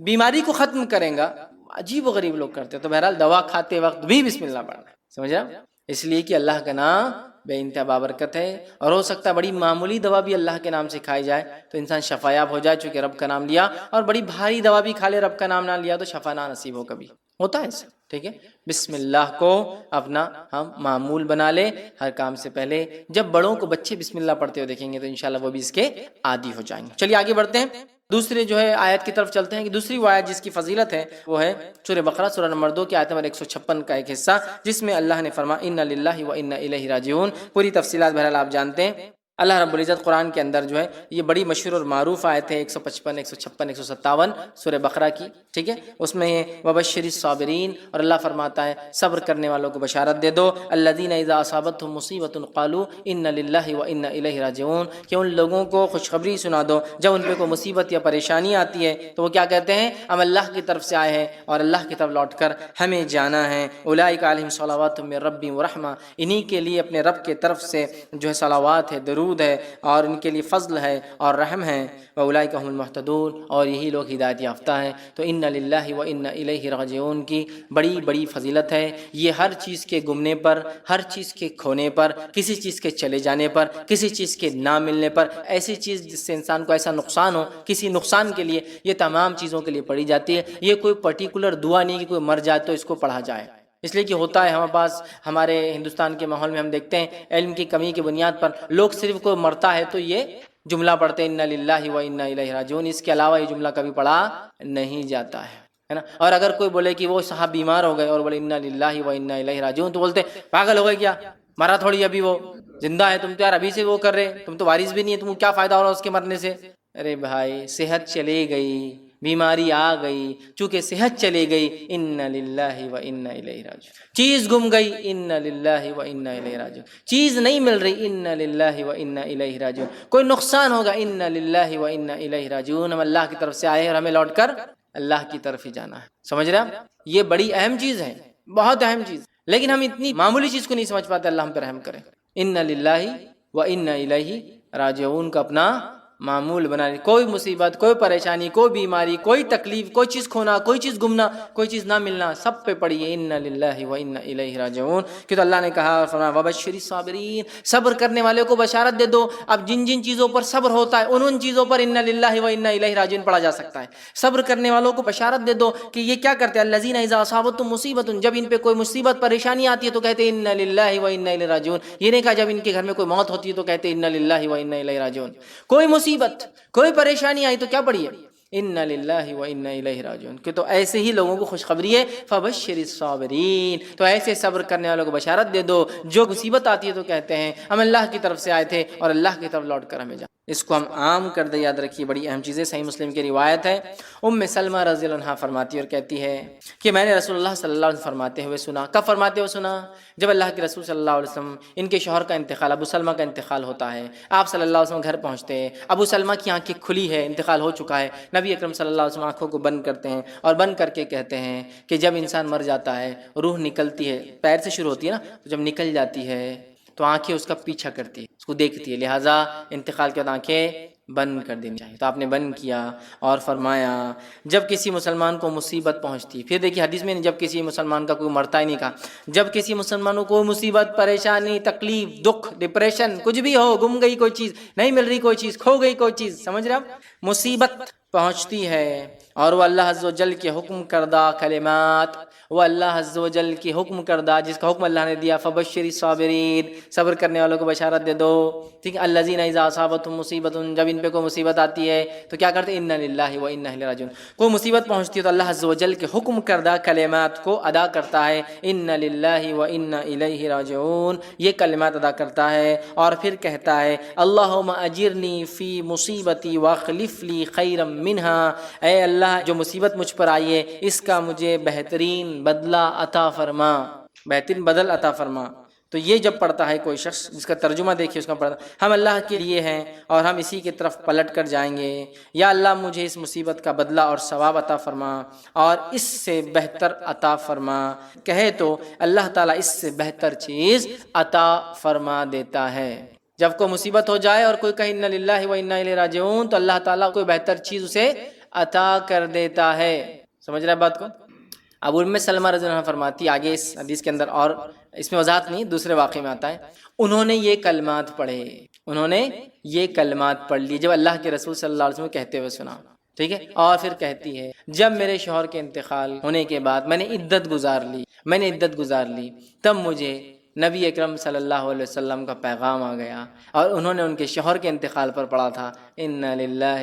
بیماری کو ختم کریں گا۔ عجیب و غریب لوگ کرتے ہیں۔ تو بہرحال دوا کھاتے وقت بھی بسم اللہ پڑھنا ہے، سمجھا؟ اس لیے کہ اللہ کا نام بے انتہا بابرکت ہے، اور ہو سکتا ہے بڑی معمولی دوا بھی اللہ کے نام سے کھائی جائے تو انسان شفایاب ہو جائے، چونکہ رب کا نام لیا، اور بڑی بھاری دوا بھی کھا لے رب کا نام نہ لیا تو شفا نہ نصیب ہو، کبھی ہوتا ہے ایسا، ٹھیک ہے؟ بسم اللہ کو اپنا ہم معمول بنا لے ہر کام سے پہلے۔ جب بڑوں کو بچے بسم اللہ پڑھتے ہوئے دیکھیں گے تو انشاءاللہ وہ بھی اس کے عادی ہو جائیں گے۔ چلیے آگے بڑھتے ہیں، دوسرے جو ہے آیت کی طرف چلتے ہیں کہ دوسری وہ آیت جس کی فضیلت ہے وہ ہے سورہ بقرہ سورہ نمبر 2 کی آیت نمبر 156 کا ایک حصہ، جس میں اللہ نے فرمایا اِنَّ لِلَّهِ وَإِنَّا إِلَيْهِ راجعون۔ پوری تفصیلات بہرحال آپ جانتے ہیں۔ اللہ رب العزت قرآن کے اندر جو ہے یہ بڑی مشہور اور معروف آیت ہے 155 156 157 سورہ بقرہ کی، ٹھیک ہے؟ اس میں وبشر الصابرین، اور اللہ فرماتا ہے صبر کرنے والوں کو بشارت دے دو، الذین اذا اصابتهم مصیبۃ قالوا انا للہ وانا الیہ راجعون، کہ ان لوگوں کو خوشخبری سنا دو جب ان پہ کوئی مصیبت یا پریشانی آتی ہے تو وہ کیا کہتے ہیں؟ ہم اللہ کی طرف سے آئے ہیں اور اللہ کی طرف لوٹ کر ہمیں جانا ہے۔ اولئک علیہم صلوات من ربہم ورحمہ، انہی کے لیے اپنے رب کے طرف سے جو ہے صلوات ہے، درود ہے، اور ان کے لیے فضل ہے اور رحم ہے۔ وَأُولَئِكَ هُمُ الْمُهْتَدُونَ، اور یہی لوگ ہدایت یافتہ ہیں۔ تو اِنَّ لِلَّهِ وَإِنَّا إِلَيْهِ راجعون کی بڑی بڑی فضیلت ہے۔ یہ ہر چیز کے گمنے پر، ہر چیز کے کھونے پر، کسی چیز کے چلے جانے پر، کسی چیز کے نہ ملنے پر، ایسی چیز جس سے انسان کو ایسا نقصان ہو، کسی نقصان کے لیے یہ تمام چیزوں کے لیے پڑھی جاتی ہے۔ یہ کوئی پرٹیکولر دعا نہیں کہ کوئی مر جائے تو اس کو پڑھا جائے، اس لیے کہ ہوتا ہے ہمارے پاس، ہمارے ہندوستان کے ماحول میں ہم دیکھتے ہیں علم کی کمی کی بنیاد پر لوگ صرف کوئی مرتا ہے تو یہ جملہ پڑھتے ہیں اِنَّ لِلَّهِ وَإِنَّا إِلَيْهِ راجعون، اس کے علاوہ یہ جملہ کبھی پڑھا نہیں جاتا ہے نا۔ اور اگر کوئی بولے کہ وہ صاحب بیمار ہو گئے اور بولے اِنَّ لِلَّهِ وَإِنَّا إِلَيْهِ راجعون، تو بولتے پاگل ہو گئے کیا، مرا تھوڑی ابھی وہ زندہ ہے، تم تو یار ابھی سے وہ کر رہے، تم تو وارث بھی نہیں ہے، تم کو کیا فائدہ ہو رہا اس کے مرنے سے؟ ارے بھائی، صحت چلے گئی، بیماری آ گئی، چونکہ صحت چلی گئی، اِنَّ لِلَّهِ وَإِنَّا إِلَيْهِ راجعون، چیز گم گئی، اِنَّ لِلَّهِ وَإِنَّا إِلَيْهِ راجعون، چیز نہیں مل رہی، اِنَّ لِلَّهِ وَإِنَّا إِلَيْهِ راجعون، کوئی نقصان ہوگا، اِنَّ لِلَّهِ وَإِنَّا إِلَيْهِ راجعون، ہم اللہ کی طرف سے آئے اور ہمیں لوٹ کر اللہ کی طرف ہی جانا ہے، سمجھ رہے ہیں؟ یہ بڑی اہم چیز ہے، بہت اہم چیز، لیکن ہم اتنی معمولی چیز کو نہیں سمجھ پاتے، اللہ ہم پہ رحم کرے۔ اِنَّ لِلَّهِ وَإِنَّا إِلَيْهِ راجعون کا اپنا معمول بنا لیں، کوئی مصیبت، کوئی پریشانی، کوئی بیماری، کوئی تکلیف، کوئی چیز کھونا، کوئی چیز گمنا، کوئی چیز نہ ملنا، سب پہ پڑھیے اِنَّ لِلَّهِ وَإِنَّا إِلَيْهِ راجعون۔ کہ تو اللہ نے کہا فرمایا وَبَشِّرِ الصَّابِرِينَ، صبر کرنے والے کو بشارت دے دو۔ اب جن جن چیزوں پر صبر ہوتا ہے ان چیزوں پر اِنَّ لِلَّهِ وَإِنَّا إِلَيْهِ راجعون پڑھا جا سکتا ہے۔ صبر کرنے والوں کو بشارت دے دو کہ یہ کیا کرتے ہیں، الَّذِينَ إِذَا أَصَابَتْهُم مُّصِيبَةٌ، جب ان پہ کوئی مصیبت پریشانی آتی ہے تو کہتے ہیں اِنَّ لِلَّهِ وَإِنَّا إِلَيْهِ راجعون۔ یہ نہیں کہا جب ان کے گھر میں کوئی موت ہوتی ہے تو کہتے ہیں اِنَّ لِلَّهِ وَإِنَّا إِلَيْهِ راجعون۔ کوئی مصیبت، کوئی پریشانی آئی تو کیا پڑھیے، اِنَّ لِلَّهِ وَإِنَّا إِلَيْهِ راجعون۔ کہ تو ایسے ہی لوگوں کو خوشخبری ہے فَبَشِّرِ الصَّابِرِينَ، تو ایسے صبر کرنے والوں کو بشارت دے دو جو مصیبت آتی ہے تو کہتے ہیں ہم اللہ کی طرف سے آئے تھے اور اللہ کی طرف لوٹ کر ہمیں جانا۔ اس کو ہم عام کر دیں، یاد رکھیے بڑی اہم چیز ہے۔ صحیح مسلم کی روایت ہے، ام سلمہ رضی اللہ عنہا فرماتی ہے اور کہتی ہے کہ میں نے رسول اللہ صلی اللہ علیہ وسلم فرماتے ہوئے سنا۔ کب فرماتے ہوئے سنا؟ جب اللہ کے رسول صلی اللہ علیہ وسلم، ان کے شوہر کا انتقال، ابو سلمہ کا انتقال ہوتا ہے، آپ صلی اللہ علیہ وسلم گھر پہنچتے ہیں، ابو سلمہ کی آنکھیں کھلی ہے، انتقال ہو چکا ہے، نبی اکرم صلی اللہ علیہ وسلم آنکھوں کو بند کرتے ہیں اور بند کر کے کہتے ہیں کہ جب انسان مر جاتا ہے روح نکلتی ہے، پیر سے شروع ہوتی ہے نا، تو جب نکل جاتی ہے تو آنکھیں اس کا پیچھا کرتی ہے، اس کو دیکھتی ہے، لہٰذا انتقال کے بعد آنکھیں بند کر دینی چاہیے۔ تو آپ نے بند کیا اور فرمایا جب کسی مسلمان کو مصیبت پہنچتی، پھر دیکھیے حدیث میں جب کسی مسلمان کا کوئی مرتا ہی نہیں کہا، جب کسی مسلمان کو کوئی مصیبت، پریشانی، تکلیف، دکھ، ڈپریشن، کچھ بھی ہو، گم گئی کوئی چیز، نہیں مل رہی کوئی چیز، کھو گئی کوئی چیز، سمجھ رہے آپ، مصیبت پہنچتی ہے اور وہ اللہ عز و جل کے حکم کردہ کلمات، وہ اللہ عز و جل کی حکم کردہ جس کا حکم اللہ نے دیا، فبشر الصابرین، صبر کرنے والوں کو بشارت دے دو، ٹھیک ہے، الذین اذا اصابتهم مصیبت، جب ان پہ کوئی مصیبت آتی ہے تو کیا کرتے ہیں، انا للہ و انا الیہ راجعون، کوئی مصیبت پہنچتی ہے تو اللہ عز و جل کے حکم کردہ کلمات کو ادا کرتا ہے، انا للہ و انا الیہ راجعون، یہ کلمات ادا کرتا ہے اور پھر کہتا ہے اللہم اجرنی فی مصیبتی واخلف لی خیرا منہا، اے اللہ جو مصیبت مجھ پر آئی ہے اس کا مجھے بہترین بدلہ عطا فرما، بہترین بدل عطا فرما۔ تو یہ جب پڑھتا ہے کوئی شخص، جس کا ترجمہ دیکھیے اس کا پڑھتا، ہم اللہ کے لیے ہیں اور ہم اسی کی طرف پلٹ کر جائیں گے، یا اللہ مجھے اس مصیبت کا بدلہ اور ثواب عطا فرما اور اس سے بہتر عطا فرما، کہے تو اللہ تعالیٰ اس سے بہتر چیز عطا فرما دیتا ہے۔ جب کوئی مصیبت ہو جائے اور کوئی کہے انا للہ و انا الیہ راجعون تو اللہ تعالیٰ کوئی بہتر چیز اسے عطا کر دیتا ہے۔ سمجھ رہے ہیں بات کو؟ اب ام سلمہ رضی اللہ عنہ فرماتی، آگے اس حدیث کے اندر اور اس میں وضاحت نہیں، دوسرے واقعے میں آتا ہے، انہوں نے یہ کلمات پڑھے، انہوں نے یہ کلمات پڑھ لی جب اللہ کے رسول صلی اللہ علیہ وسلم کہتے ہوئے سنا، ٹھیک ہے، اور پھر کہتی ہے جب میرے شوہر کے انتقال ہونے کے بعد میں نے عدت گزار لی، تب مجھے نبی اکرم صلی اللہ علیہ وسلم کا پیغام آ گیا اور انہوں نے ان کے شوہر کے انتقال پر پڑھا تھا انا للہ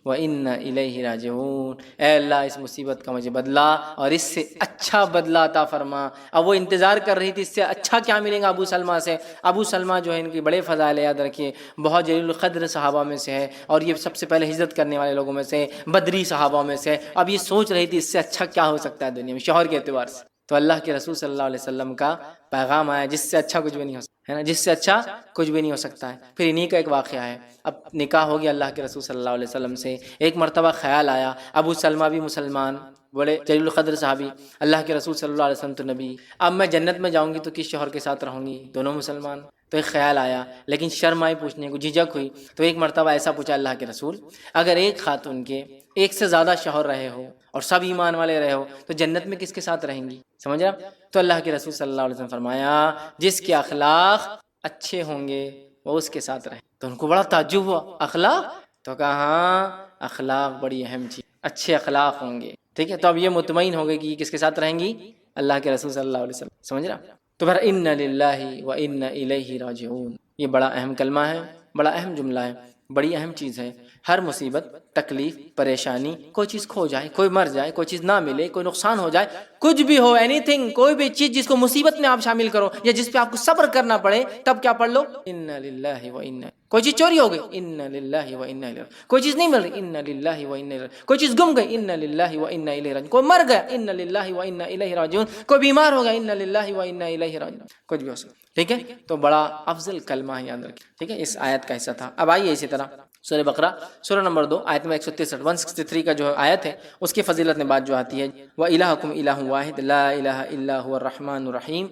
و انا الیہ راجعون، اے اللہ اس مصیبت کا مجھے بدلہ اور اس سے اچھا بدلہ عطا فرما۔ اب وہ انتظار کر رہی تھی اس سے اچھا کیا ملے گا ابو سلمہ سے۔ ابو سلمہ جو ہے ان کی بڑے فضائل یاد رکھیے، بہت جلیل القدر صحابہ میں سے ہے اور یہ سب سے پہلے ہجرت کرنے والے لوگوں میں سے، بدری صحابہ میں سے۔ اب یہ سوچ رہی تھی اس سے اچھا کیا ہو سکتا ہے دنیا میں شوہر کے اعتبار سے، تو اللہ کے رسول صلی اللہ علیہ وسلم کا پیغام آیا جس سے اچھا کچھ بھی نہیں ہو سکتا ہے نا، جس سے اچھا کچھ بھی نہیں ہو سکتا ہے۔ پھر انہی کا ایک واقعہ ہے، اب نکاح ہو گیا اللہ کے رسول صلی اللہ علیہ وسلم سے، ایک مرتبہ خیال آیا ابو سلمہ بھی مسلمان، بڑے جلیل القدر صحابی، اللہ کے رسول صلی اللہ علیہ وسلم تو نبی، اب میں جنت میں جاؤں گی تو کس شوہر کے ساتھ رہوں گی، دونوں مسلمان، تو ایک خیال آیا لیکن شرم آئی پوچھنے کو، جھجک ہوئی، تو ایک مرتبہ ایسا پوچھا اللہ کے رسول اگر ایک خاتون کے ایک سے زیادہ شوہر رہے ہو اور سب ایمان والے رہے ہو تو جنت میں کس کے ساتھ رہیں گی، سمجھ رہے؟ تو اللہ کے رسول صلی اللہ علیہ وسلم فرمایا جس کے اخلاق اچھے ہوں گے وہ اس کے ساتھ رہیں۔ تو ان کو بڑا تعجب ہوا، اخلاق؟ تو کہا ہاں اخلاق بڑی اہم چیز، اچھے اخلاق ہوں گے، ٹھیک ہے، تو اب یہ مطمئن ہو گئے کہ یہ کس کے ساتھ رہیں گی، اللہ کے رسول صلی اللہ علیہ وسلم، سمجھ رہا؟ تو پھر انا للہ و انا الیہ راجعون، یہ بڑا اہم کلمہ ہے، بڑا اہم جملہ ہے، بڑی اہم چیز ہے۔ ہر مصیبت، تکلیف، پریشانی، کوئی چیز کھو جائے، کوئی مر جائے، کوئی چیز نہ ملے، کوئی نقصان ہو جائے، کچھ بھی ہو، اینی تھنگ، کوئی بھی چیز جس کو مصیبت میں آپ شامل کرو یا جس پہ آپ کو صبر کرنا پڑے، تب کیا پڑھ لو انا للہ و انا، کوئی چیز چوری ہو گئی انا للہ و انا الیہ، کوئی چیز نہیں مل رہی انا للہ و انا الیہ، کوئی چیز گم گئی انا للہ و انا الیہ راجعون، کوئی مر گیا انا للہ و انا الیہ راجعون، کوئی بیمار ہو گیا انا للہ و انا الیہ راجعون، کچھ بھی ہو سکتا، ٹھیک ہے، تو بڑا افضل کلمہ ہے، یاد رکھیں، ٹھیک ہے، اس آیت کا حصہ تھا۔ اب آئیے اسی طرح سورہ بقرہ سورہ نمبر 2 آیت نمبر 163 کا جو آیت ہے اس کی فضیلت میں بات جو آتی ہے وَإِلَٰهُكُمْ إِلَٰهٌ وَاحِدٌ لَا إِلَٰهَ إِلَّا هُوَ الرَّحْمَٰنُ الرَّحِيمُ،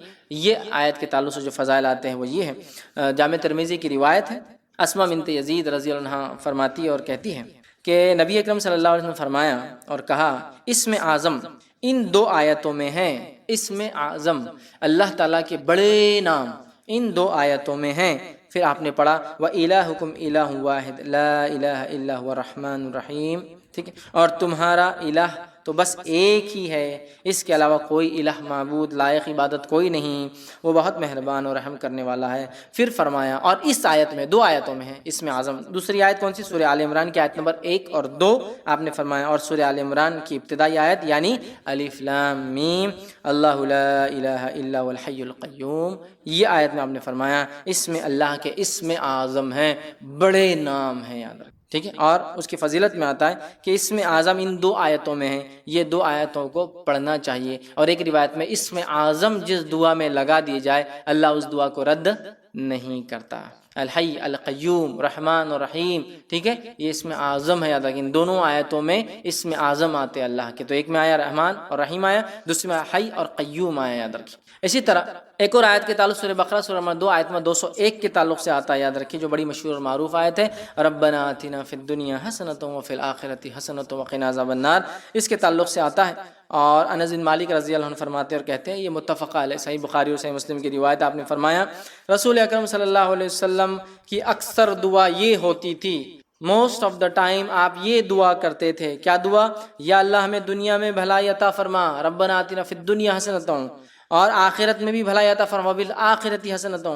یہ آیت کے تعلق سے جو فضائل آتے ہیں وہ یہ ہیں۔ جامع ترمذی کی روایت ہے، اسماء بنت یزید رضی اللہ عنہ فرماتی اور کہتی ہیں کہ نبی اکرم صلی اللہ علیہ وسلم فرمایا اور کہا اسم اعظم ان دو آیتوں میں ہیں، اسم اعظم اللہ تعالیٰ کے بڑے نام ان دو آیتوں میں ہیں۔ پھر آپ نے پڑھا وَإِلَٰهُكُمْ إِلَٰهٌ وَاحِدٌ لَا إِلَٰهَ إِلَّا هُوَ الرَّحْمَٰنُ الرَّحِيمُ، ٹھیک ہے، اور تمہارا الہ تو بس ایک ہی ہے، اس کے علاوہ کوئی الہ معبود لائق عبادت کوئی نہیں، وہ بہت مہربان اور رحم کرنے والا ہے۔ پھر فرمایا، اور اس آیت میں دو آیتوں میں ہے اسم اعظم، دوسری آیت کون سی؟ سورہ آل عمران کی آیت نمبر 1 اور 2 آپ نے فرمایا، اور سورہ آل عمران کی ابتدائی آیت یعنی الف لام میم اللہ لا الہ الا هو الحی القیوم، یہ آیت میں آپ نے فرمایا اس میں اللہ کے اسم اعظم ہیں، بڑے نام ہیں، یاد رکھ، ٹھیک ہے، اور اس کی فضیلت میں آتا ہے کہ اسم اعظم ان دو آیتوں میں ہے، یہ دو آیتوں کو پڑھنا چاہیے، اور ایک روایت میں اسم اعظم جس دعا میں لگا دی جائے اللہ اس دعا کو رد نہیں کرتا، الحی القیوم رحمان اور رحیم، ٹھیک ہے، یہ اسم اعظم ہے، یاد رکھیں ان دونوں آیتوں میں اسم اعظم آتے اللہ کے، تو ایک میں آیا رحمان اور رحیم آیا، دوسری میں حی اور قیوم آیا، یاد رکھیں۔ اسی طرح ایک اور آیت کے تعلق سورہ بقرہ سورہ نمبر 2 آیت نمبر 201 کے تعلق سے آتا ہے، یاد رکھیے، جو بڑی مشہور اور معروف آیت ہے، ربنا آتنا فی الدنیا حسنۃ وفی الآخرۃ حسنۃ وقنا عذاب النار، اس کے تعلق سے آتا ہے۔ اور انس بن مالک رضی اللہ عنہ فرماتے اور کہتے ہیں، یہ متفق علیہ، صحیح بخاری اور صحیح مسلم کی روایت، آپ نے فرمایا رسول اکرم صلی اللہ علیہ وسلم کی اکثر دعا یہ ہوتی تھی، موسٹ آف دا ٹائم آپ یہ دعا کرتے تھے، کیا دعا؟ یا اللہ ہمیں دنیا میں بھلائی عطا فرما، ربنا آتنا فی الدنیا حسنۃ، اور آخرت میں بھی بھلائی عطا فرما، بالآخرۃ حسنۃ،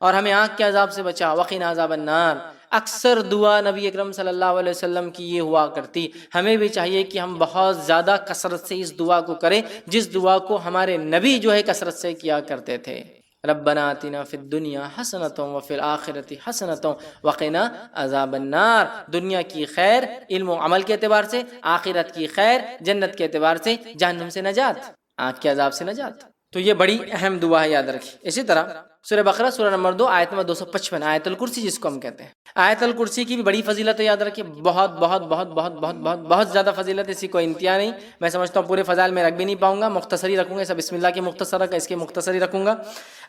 اور ہمیں آنکھ کے عذاب سے بچا، وقنا عذاب النار۔ اکثر دعا نبی اکرم صلی اللہ علیہ وسلم کی یہ ہوا کرتی۔ ہمیں بھی چاہیے کہ ہم بہت زیادہ کثرت سے اس دعا کو کریں، جس دعا کو ہمارے نبی جو ہے کثرت سے کیا کرتے تھے، ربنا آتنا فی الدنیا حسنۃ وفی الآخرۃ حسنۃ وقنا عذاب النار۔ دنیا کی خیر علم و عمل کے اعتبار سے، آخرت کی خیر جنت کے اعتبار سے، جہنم سے نجات، آنکھ کے عذاب سے نجات۔ تو یہ بڑی اہم دعا ہے، یاد رکھیے۔ اسی طرح سورہ بقرہ سورہ نمبر 2 آیت نمبر 255 آیت الکرسی جس کو ہم کہتے ہیں، آیت الکرسی کی بھی بڑی فضیلت ہے، یاد رکھیے، بہت بہت بہت بہت بہت بہت بہت زیادہ فضیلت ہے، اسی کوئی انتہا نہیں۔ میں سمجھتا ہوں پورے فضائل میں رکھ بھی نہیں پاؤں گا، مختصری رکھوں گا، سب بسم اللہ کی مختصر اس کے مختصری رکھوں گا۔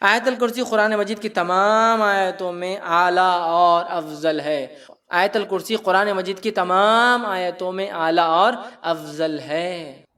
آیت الکرسی قرآن مجید کی تمام آیتوں میں اعلیٰ اور افضل ہے۔ آیت الکرسی قرآن مجید کی تمام آیتوں میں اعلیٰ اور افضل ہے،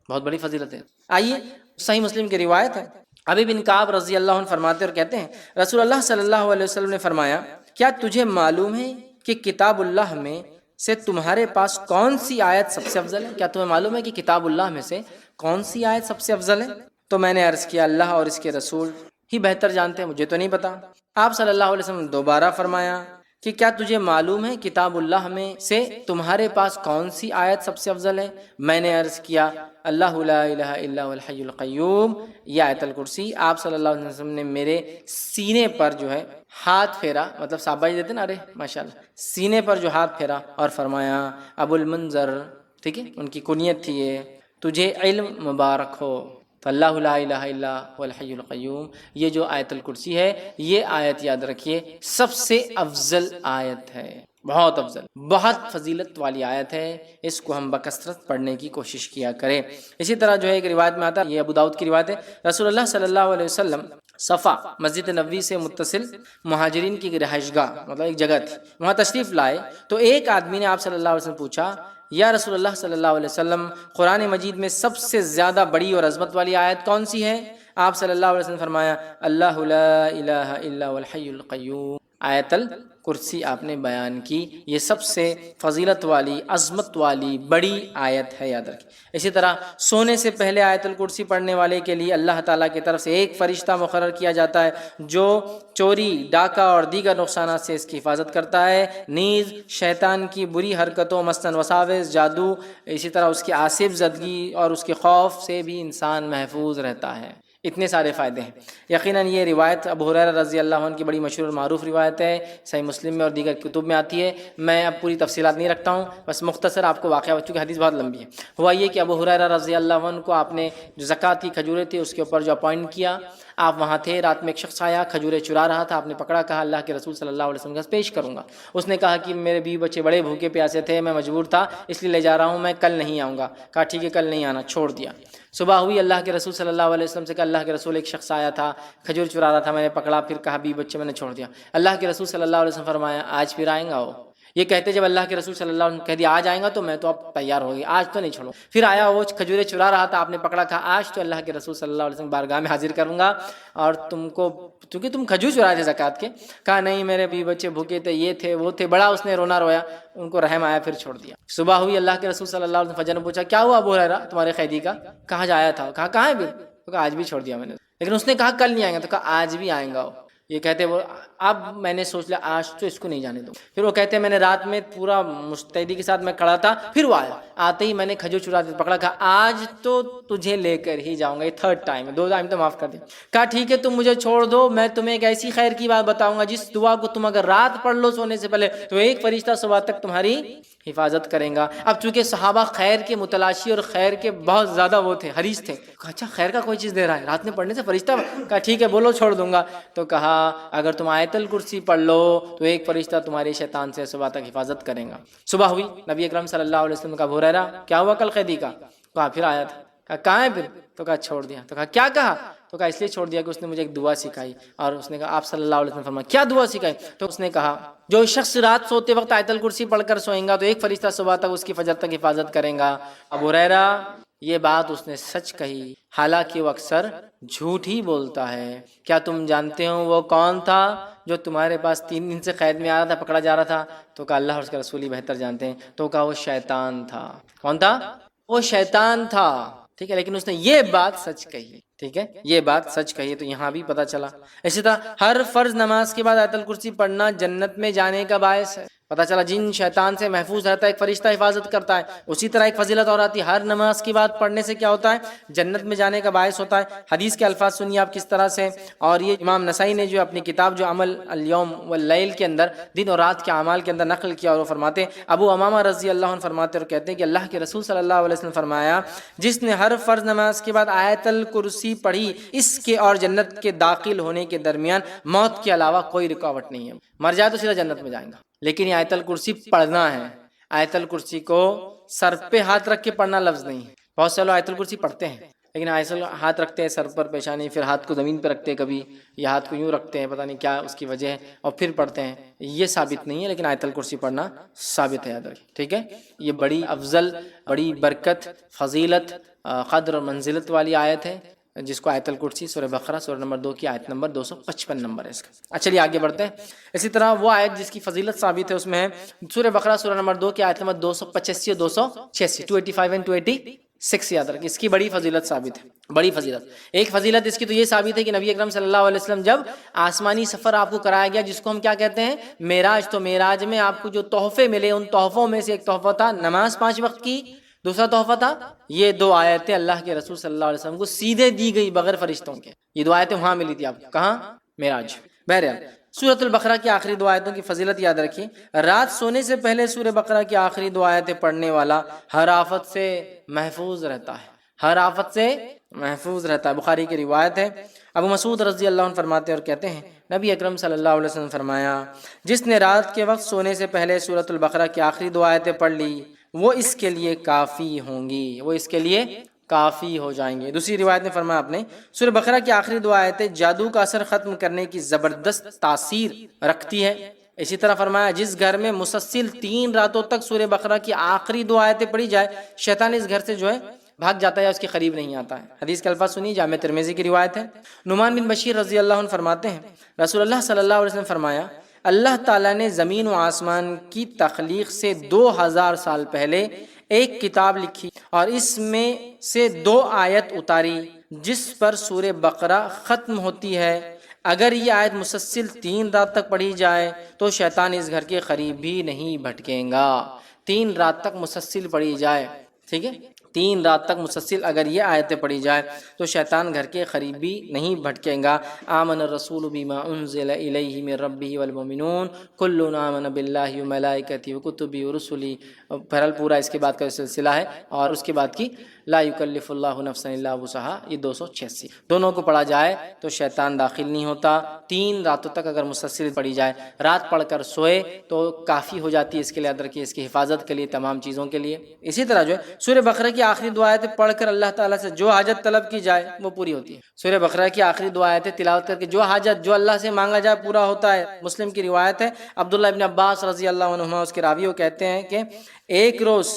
بہت بڑی فضیلت ہے۔ آئیے صحیح مسلم کی روایت ہے، ابی بن کعب رضی اللہ عنہ فرماتے اور کہتے ہیں، رسول اللہ صلی اللہ علیہ وسلم نے فرمایا، کیا تجھے معلوم ہے کہ کتاب اللہ میں سے تمہارے پاس کون سی آیت سب سے افضل ہے؟ کیا تمہیں معلوم ہے کہ کتاب اللہ میں سے کون سی آیت سب سے افضل ہے؟ تو میں نے عرض کیا، اللہ اور اس کے رسول ہی بہتر جانتے ہیں، مجھے تو نہیں پتا۔ آپ صلی اللہ علیہ وسلم نے دوبارہ فرمایا کہ کیا تجھے معلوم ہے کتاب اللہ میں سے تمہارے پاس کون سی آیت سب سے افضل ہے؟ میں نے عرض کیا، اللہ لا الہ الا هو الحی القیوم، یہ آیت الکرسی۔ آپ صلی اللہ علیہ وسلم نے میرے سینے پر جو ہے ہاتھ پھیرا، مطلب شاباشی دیتے نا، ارے ماشاءاللہ، سینے پر جو ہاتھ پھیرا اور فرمایا، ابو المنذر، ٹھیک ہے، ان کی کنیت تھی یہ، تجھے علم مبارک ہو۔ تو اللہ لا الہ الا هو الحی القیوم، یہ جو آیت الکرسی ہے، یہ آیت یاد رکھیے سب سے افضل آیت ہے، بہت افضل، بہت فضیلت والی آیت ہے، اس کو ہم بکثرت پڑھنے کی کوشش کیا کریں۔ اسی طرح جو ہے ایک روایت میں آتا ہے، یہ ابو داؤد کی روایت ہے، رسول اللہ صلی اللہ علیہ وسلم صفا مسجد نبوی سے متصل مہاجرین کی رہائش گاہ، مطلب ایک جگہ تھی، وہاں تشریف لائے تو ایک آدمی نے آپ صلی اللہ علیہ وسلم پوچھا، یا رسول اللہ صلی اللہ علیہ وسلم، قرآن مجید میں سب سے زیادہ بڑی اور عظمت والی آیت کون سی ہے؟ آپ صلی اللہ علیہ وسلم فرمایا، اللہ لا الہ الا هو الحی القیوم، آیت الکرسی آپ نے بیان کی، یہ سب سے فضیلت والی، عظمت والی بڑی آیت ہے، یاد رکھیں۔ اسی طرح سونے سے پہلے آیت الکرسی پڑھنے والے کے لیے اللہ تعالیٰ کی طرف سے ایک فرشتہ مقرر کیا جاتا ہے جو چوری، ڈاکہ اور دیگر نقصانات سے اس کی حفاظت کرتا ہے، نیز شیطان کی بری حرکتوں مثلاً وساوس، جادو، اسی طرح اس کی آصف زدگی اور اس کے خوف سے بھی انسان محفوظ رہتا ہے۔ اتنے سارے فائدے ہیں۔ یقیناً یہ روایت ابو ہریرہ رضی اللہ عنہ کی بڑی مشہور اور معروف روایت ہے، صحیح مسلم میں اور دیگر کتب میں آتی ہے۔ میں اب پوری تفصیلات نہیں رکھتا ہوں، بس مختصر آپ کو واقعہ، چونکہ حدیث بہت لمبی ہے۔ ہوا یہ کہ ابو ہریرہ رضی اللہ عنہ کو آپ نے جو زکوٰۃ کی کھجوریں تھی اس کے اوپر جو اپوائنٹ کیا، آپ وہاں تھے، رات میں ایک شخص آیا کھجوریں چرا رہا تھا، آپ نے پکڑا، کہا اللہ کے رسول صلی اللہ علیہ وسلم کے پاس پیش کروں گا۔ اس نے کہا کہ میرے بیوی بچے بڑے بھوکے پیاسے تھے، میں مجبور تھا اس لیے لے جا رہا ہوں، میں کل نہیں آؤں گا۔ کہا ٹھیک ہے کل نہیں آنا، چھوڑ دیا۔ صبح ہوئی، اللہ کے رسول صلی اللہ علیہ وسلم سے کہا، اللہ کے رسول ایک شخص آیا تھا کھجور چرا رہا تھا، میں نے پکڑا، پھر کہا بیوی بچے میں نے چھوڑ دیا۔ اللہ کے رسول صلی اللہ علیہ وسلم فرمایا، آج پھر آئیں گا وہ؟ یہ کہتے جب اللہ کے رسول صلی اللہ علیہ وسلم کہہ دیا آج آئیں گا تو میں تو اب تیار ہو گئی، آج تو نہیں چھوڑوں۔ پھر آیا وہ کھجوریں چرا رہا تھا، آپ نے پکڑا، کہا آج تو اللہ کے رسول صلی اللہ علیہ وسلم بارگاہ میں حاضر کروں گا اور تم کو، چونکہ تم کھجور چرائے تھے زکوٰۃ کے۔ کہا نہیں میرے بیوی بچے بھوکے تھے، یہ تھے وہ تھے، بڑا اس نے رونا رویا، ان کو رحم آیا، پھر چھوڑ دیا۔ صبح ہوئی، اللہ کے رسول صلی اللہ علیہ وسلم فجر میں پوچھا کیا ہوا ابو ہریرہ تمہارے قیدی کا؟ کہاں جایا تھا؟ کہا کہاں ہے؟ تو کہا آج بھی چھوڑ دیا میں نے، لیکن اس نے کہا کل نہیں آئیں گا، تو کہا آج بھی آئیں گا وہ۔ یہ کہتے وہ اب میں نے سوچ لیا آج تو اس کو نہیں جانے دوں۔ پھر وہ کہتے میں نے رات میں پورا مستعدی کے ساتھ میں کھڑا تھا، پھر وہ آیا، آتے ہی میں نے کھجور چرا دیا، پکڑا، کہا آج تو تجھے لے کر ہی جاؤں گا، یہ تھرڈ ٹائم ہے، 2 ٹائم تو معاف کر دیا۔ کہا ٹھیک ہے تم مجھے چھوڑ دو، میں تمہیں ایک ایسی خیر کی بات بتاؤں گا جس دعا کو تم اگر رات پڑھ لو سونے سے پہلے تو ایک فرشتہ صبح تک تمہاری حفاظت کریں گا۔ اب چونکہ صحابہ خیر کے متلاشی اور خیر کے بہت زیادہ وہ تھے، حریص تھے، کہا اچھا خیر کا کوئی چیز دے رہا ہے رات میں پڑھنے سے فرشتہ؟ کہا ٹھیک ہے بولو چھوڑ دوں گا۔ تو کہا اگر تم آیت الکرسی پڑھ لو تو ایک فرشتہ تمہاری شیطان سے صبح تک حفاظت کریں گا۔ صبح ہوئی، نبی اکرم صلی اللہ علیہ وسلم کا ابو ہریرہ کیا ہوا کل قیدی کا؟ کہا پھر آیا تھا۔ کہا کہاں ہے پھر؟ تو کہا چھوڑ دیا۔ تو کہا کیا کہا؟ تو کہا اس لیے چھوڑ دیا کہ اس نے مجھے ایک دعا سکھائی. اور اس نے کہا آپ صلی اللہ علیہ وسلم فرمایا کیا دعا سکھائی؟ تو اس نے کہا جو شخص رات سوتے وقت آیت الکرسی پڑھ کر سوئیں گا تو ایک فرشتہ صبح تک اس کی فجر تک حفاظت کریں گا. ابو ہریرہ یہ بات اس نے سچ کہی، حالانکہ وہ اکثر جھوٹ ہی بولتا ہے. کیا تم جانتے ہو وہ کون تھا جو تمہارے پاس 3 دن سے قید میں آ رہا تھا، پکڑا جا رہا تھا؟ تو کہا اللہ اور اس کا رسول ہی بہتر جانتے ہیں. تو کہا وہ شیطان تھا. کون تھا؟ وہ شیطان تھا. ٹھیک ہے، لیکن اس نے یہ بات سچ کہی. ٹھیک ہے، یہ بات سچ کہی. تو یہاں بھی پتہ چلا. اسی طرح ہر فرض نماز کے بعد آیت الکرسی پڑھنا جنت میں جانے کا باعث ہے. پتہ چلا جن شیطان سے محفوظ رہتا ہے ایک فرشتہ حفاظت کرتا ہے. اسی طرح ایک فضیلت اور آتی ہے، ہر نماز کی بات پڑھنے سے کیا ہوتا ہے؟ جنت میں جانے کا باعث ہوتا ہے. حدیث کے الفاظ سنیے آپ کس طرح سے. اور یہ امام نسائی نے جو اپنی کتاب جو عمل الیوم واللیل کے اندر دن اور رات کے اعمال کے اندر نقل کیا، اور وہ فرماتے ہیں ابو امامہ رضی اللہ عنہ فرماتے اور کہتے ہیں کہ اللہ کے رسول صلی اللہ علیہ وسلم فرمایا جس نے ہر فرض نماز کے بعد آیت الکرسی پڑھی اس کے اور جنت کے داخل ہونے کے درمیان موت کے علاوہ کوئی رکاوٹ نہیں ہے. مر جائے تو سیدھا جنت میں جائیں گا. لیکن یہ آیت الکرسی پڑھنا ہے. آیت الکرسی کو سر پہ ہاتھ رکھ کے پڑھنا لفظ نہیں ہے. بہت سے لوگ آیت الکرسی پڑھتے ہیں لیکن ایسے ہاتھ رکھتے ہیں سر پر پیشانی، پھر ہاتھ کو زمین پہ رکھتے ہیں، کبھی یہ ہاتھ کو یوں رکھتے ہیں، پتہ نہیں کیا اس کی وجہ ہے، اور پھر پڑھتے ہیں. یہ ثابت نہیں ہے، لیکن آیت الکرسی پڑھنا ثابت ہے. یاد رکھیں. ٹھیک ہے، یہ بڑی افضل، بڑی برکت، فضیلت، قدر اور منزلت والی آیت ہے جس کو آیت الکرسی سورہ بقرہ سورہ نمبر 2 کی آیت نمبر 255 نمبر ہے اس کا. چلیے آگے بڑھتے ہیں. اسی طرح وہ آیت جس کی فضیلت ثابت ہے اس میں ہے سورہ بقرہ سورہ نمبر 2 کی آیت نمبر 285 اور 286، 285 اینڈ 286. یاد رکھیں اس کی بڑی فضیلت ثابت ہے. بڑی فضیلت. ایک فضیلت اس کی تو یہ ثابت ہے کہ نبی اکرم صلی اللہ علیہ وسلم جب آسمانی سفر آپ کو کرایا گیا جس کو ہم کیا کہتے ہیں؟ معراج، تو معراج میں آپ کو جو تحفے ملے ان تحفوں میں سے ایک تحفہ تھا نماز 5 وقت کی، دوسرا تحفہ تھا یہ 2 آیتیں اللہ کے رسول صلی اللہ علیہ وسلم کو سیدھے دی گئی بغیر فرشتوں کے. یہ 2 آیتیں وہاں ملی تھی آپ کو. کہاں؟ معراج. بہرحال سورۃ البقرہ کی آخری 2 آیتوں کی فضیلت یاد رکھیے. رات سونے سے پہلے سورہ بقرہ کی آخری 2 آیتیں پڑھنے والا ہر آفت سے محفوظ رہتا ہے. ہر آفت سے محفوظ رہتا ہے. بخاری کی روایت ہے. ابو مسعود رضی اللہ عنہ فرماتے اور کہتے ہیں نبی اکرم صلی اللہ علیہ وسلم فرمایا جس نے رات کے وقت سونے سے پہلے سورۃ البقرہ کی آخری 2 آیتیں پڑھ لی وہ اس کے لیے کافی ہوں گی، وہ اس کے لیے کافی ہو جائیں گے. دوسری روایت میں فرمایا آپ نے سورہ بقرہ کی آخری 2 آیتیں جادو کا اثر ختم کرنے کی زبردست تاثیر رکھتی ہے. اسی طرح فرمایا جس گھر میں مسلسل 3 راتوں تک سورہ بقرہ کی آخری 2 آیتیں پڑھی جائے شیطان اس گھر سے جو ہے بھاگ جاتا ہے یا اس کے قریب نہیں آتا ہے. حدیث کے الفاظ سنیے، جامع ترمذی کی روایت ہے. نعمان بن بشیر رضی اللہ عنہ فرماتے ہیں رسول اللہ صلی اللہ علیہ وسلم فرمایا اللہ تعالیٰ نے زمین و آسمان کی تخلیق سے 2000 سال پہلے ایک کتاب لکھی اور اس میں سے 2 آیت اتاری جس پر سورہ بقرہ ختم ہوتی ہے. اگر یہ آیت مسلسل 3 رات تک پڑھی جائے تو شیطان اس گھر کے قریب بھی نہیں بھٹکیں گا. 3 رات تک مسلسل پڑھی جائے. ٹھیک ہے، 3 رات تک مسلسل اگر یہ آیتیں پڑھی جائے تو شیطان گھر کے قریب بھی نہیں بھٹکیں گا. آمن الرسول بما انزل الیہ من ربہ والمؤمنون کل آمن باللہ وملائکتہ وکتبہ ورسلہ. بہرحال پورا اس کے بعد کا سلسلہ ہے اور اس کے بعد کی لا یکلف اللہ نفسا الا وسعہا یہ 286. دونوں کو پڑھا جائے تو شیطان داخل نہیں ہوتا. 3 راتوں تک اگر مسلسل پڑھی جائے، رات پڑھ کر سوئے تو کافی ہو جاتی ہے اس کے لیے. یاد رکھیے اس کی حفاظت کے لیے، تمام چیزوں کے لیے. اسی طرح جو ہے سورہ بقرہ کی آخری 2 آیتیں پڑھ کر اللہ تعالیٰ سے جو حاجت طلب کی جائے وہ پوری ہوتی ہے. سورہ بقرہ کی آخری 2 آیتیں تلاوت کر کے جو حاجت جو اللہ سے مانگا جائے پورا ہوتا ہے. مسلم کی روایت ہے عبداللہ ابن عباس رضی اللہ عنہما اس کے راوی وہ کہتے ہیں کہ ایک روز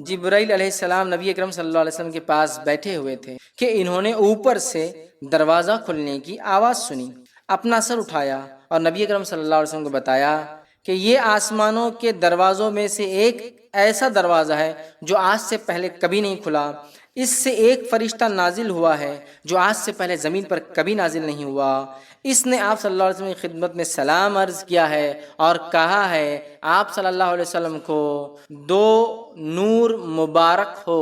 جبرائیل علیہ السلام نبی اکرم صلی اللہ علیہ وسلم کے پاس بیٹھے ہوئے تھے کہ انہوں نے اوپر سے دروازہ کھلنے کی آواز سنی. اپنا سر اٹھایا اور نبی اکرم صلی اللہ علیہ وسلم کو بتایا کہ یہ آسمانوں کے دروازوں میں سے ایک ایسا دروازہ ہے جو آج سے پہلے کبھی نہیں کھلا. اس سے ایک فرشتہ نازل ہوا ہے جو آج سے پہلے زمین پر کبھی نازل نہیں ہوا. اس نے آپ صلی اللہ علیہ وسلم کی خدمت میں سلام عرض کیا ہے اور کہا ہے آپ صلی اللہ علیہ وسلم کو 2 نور مبارک ہو،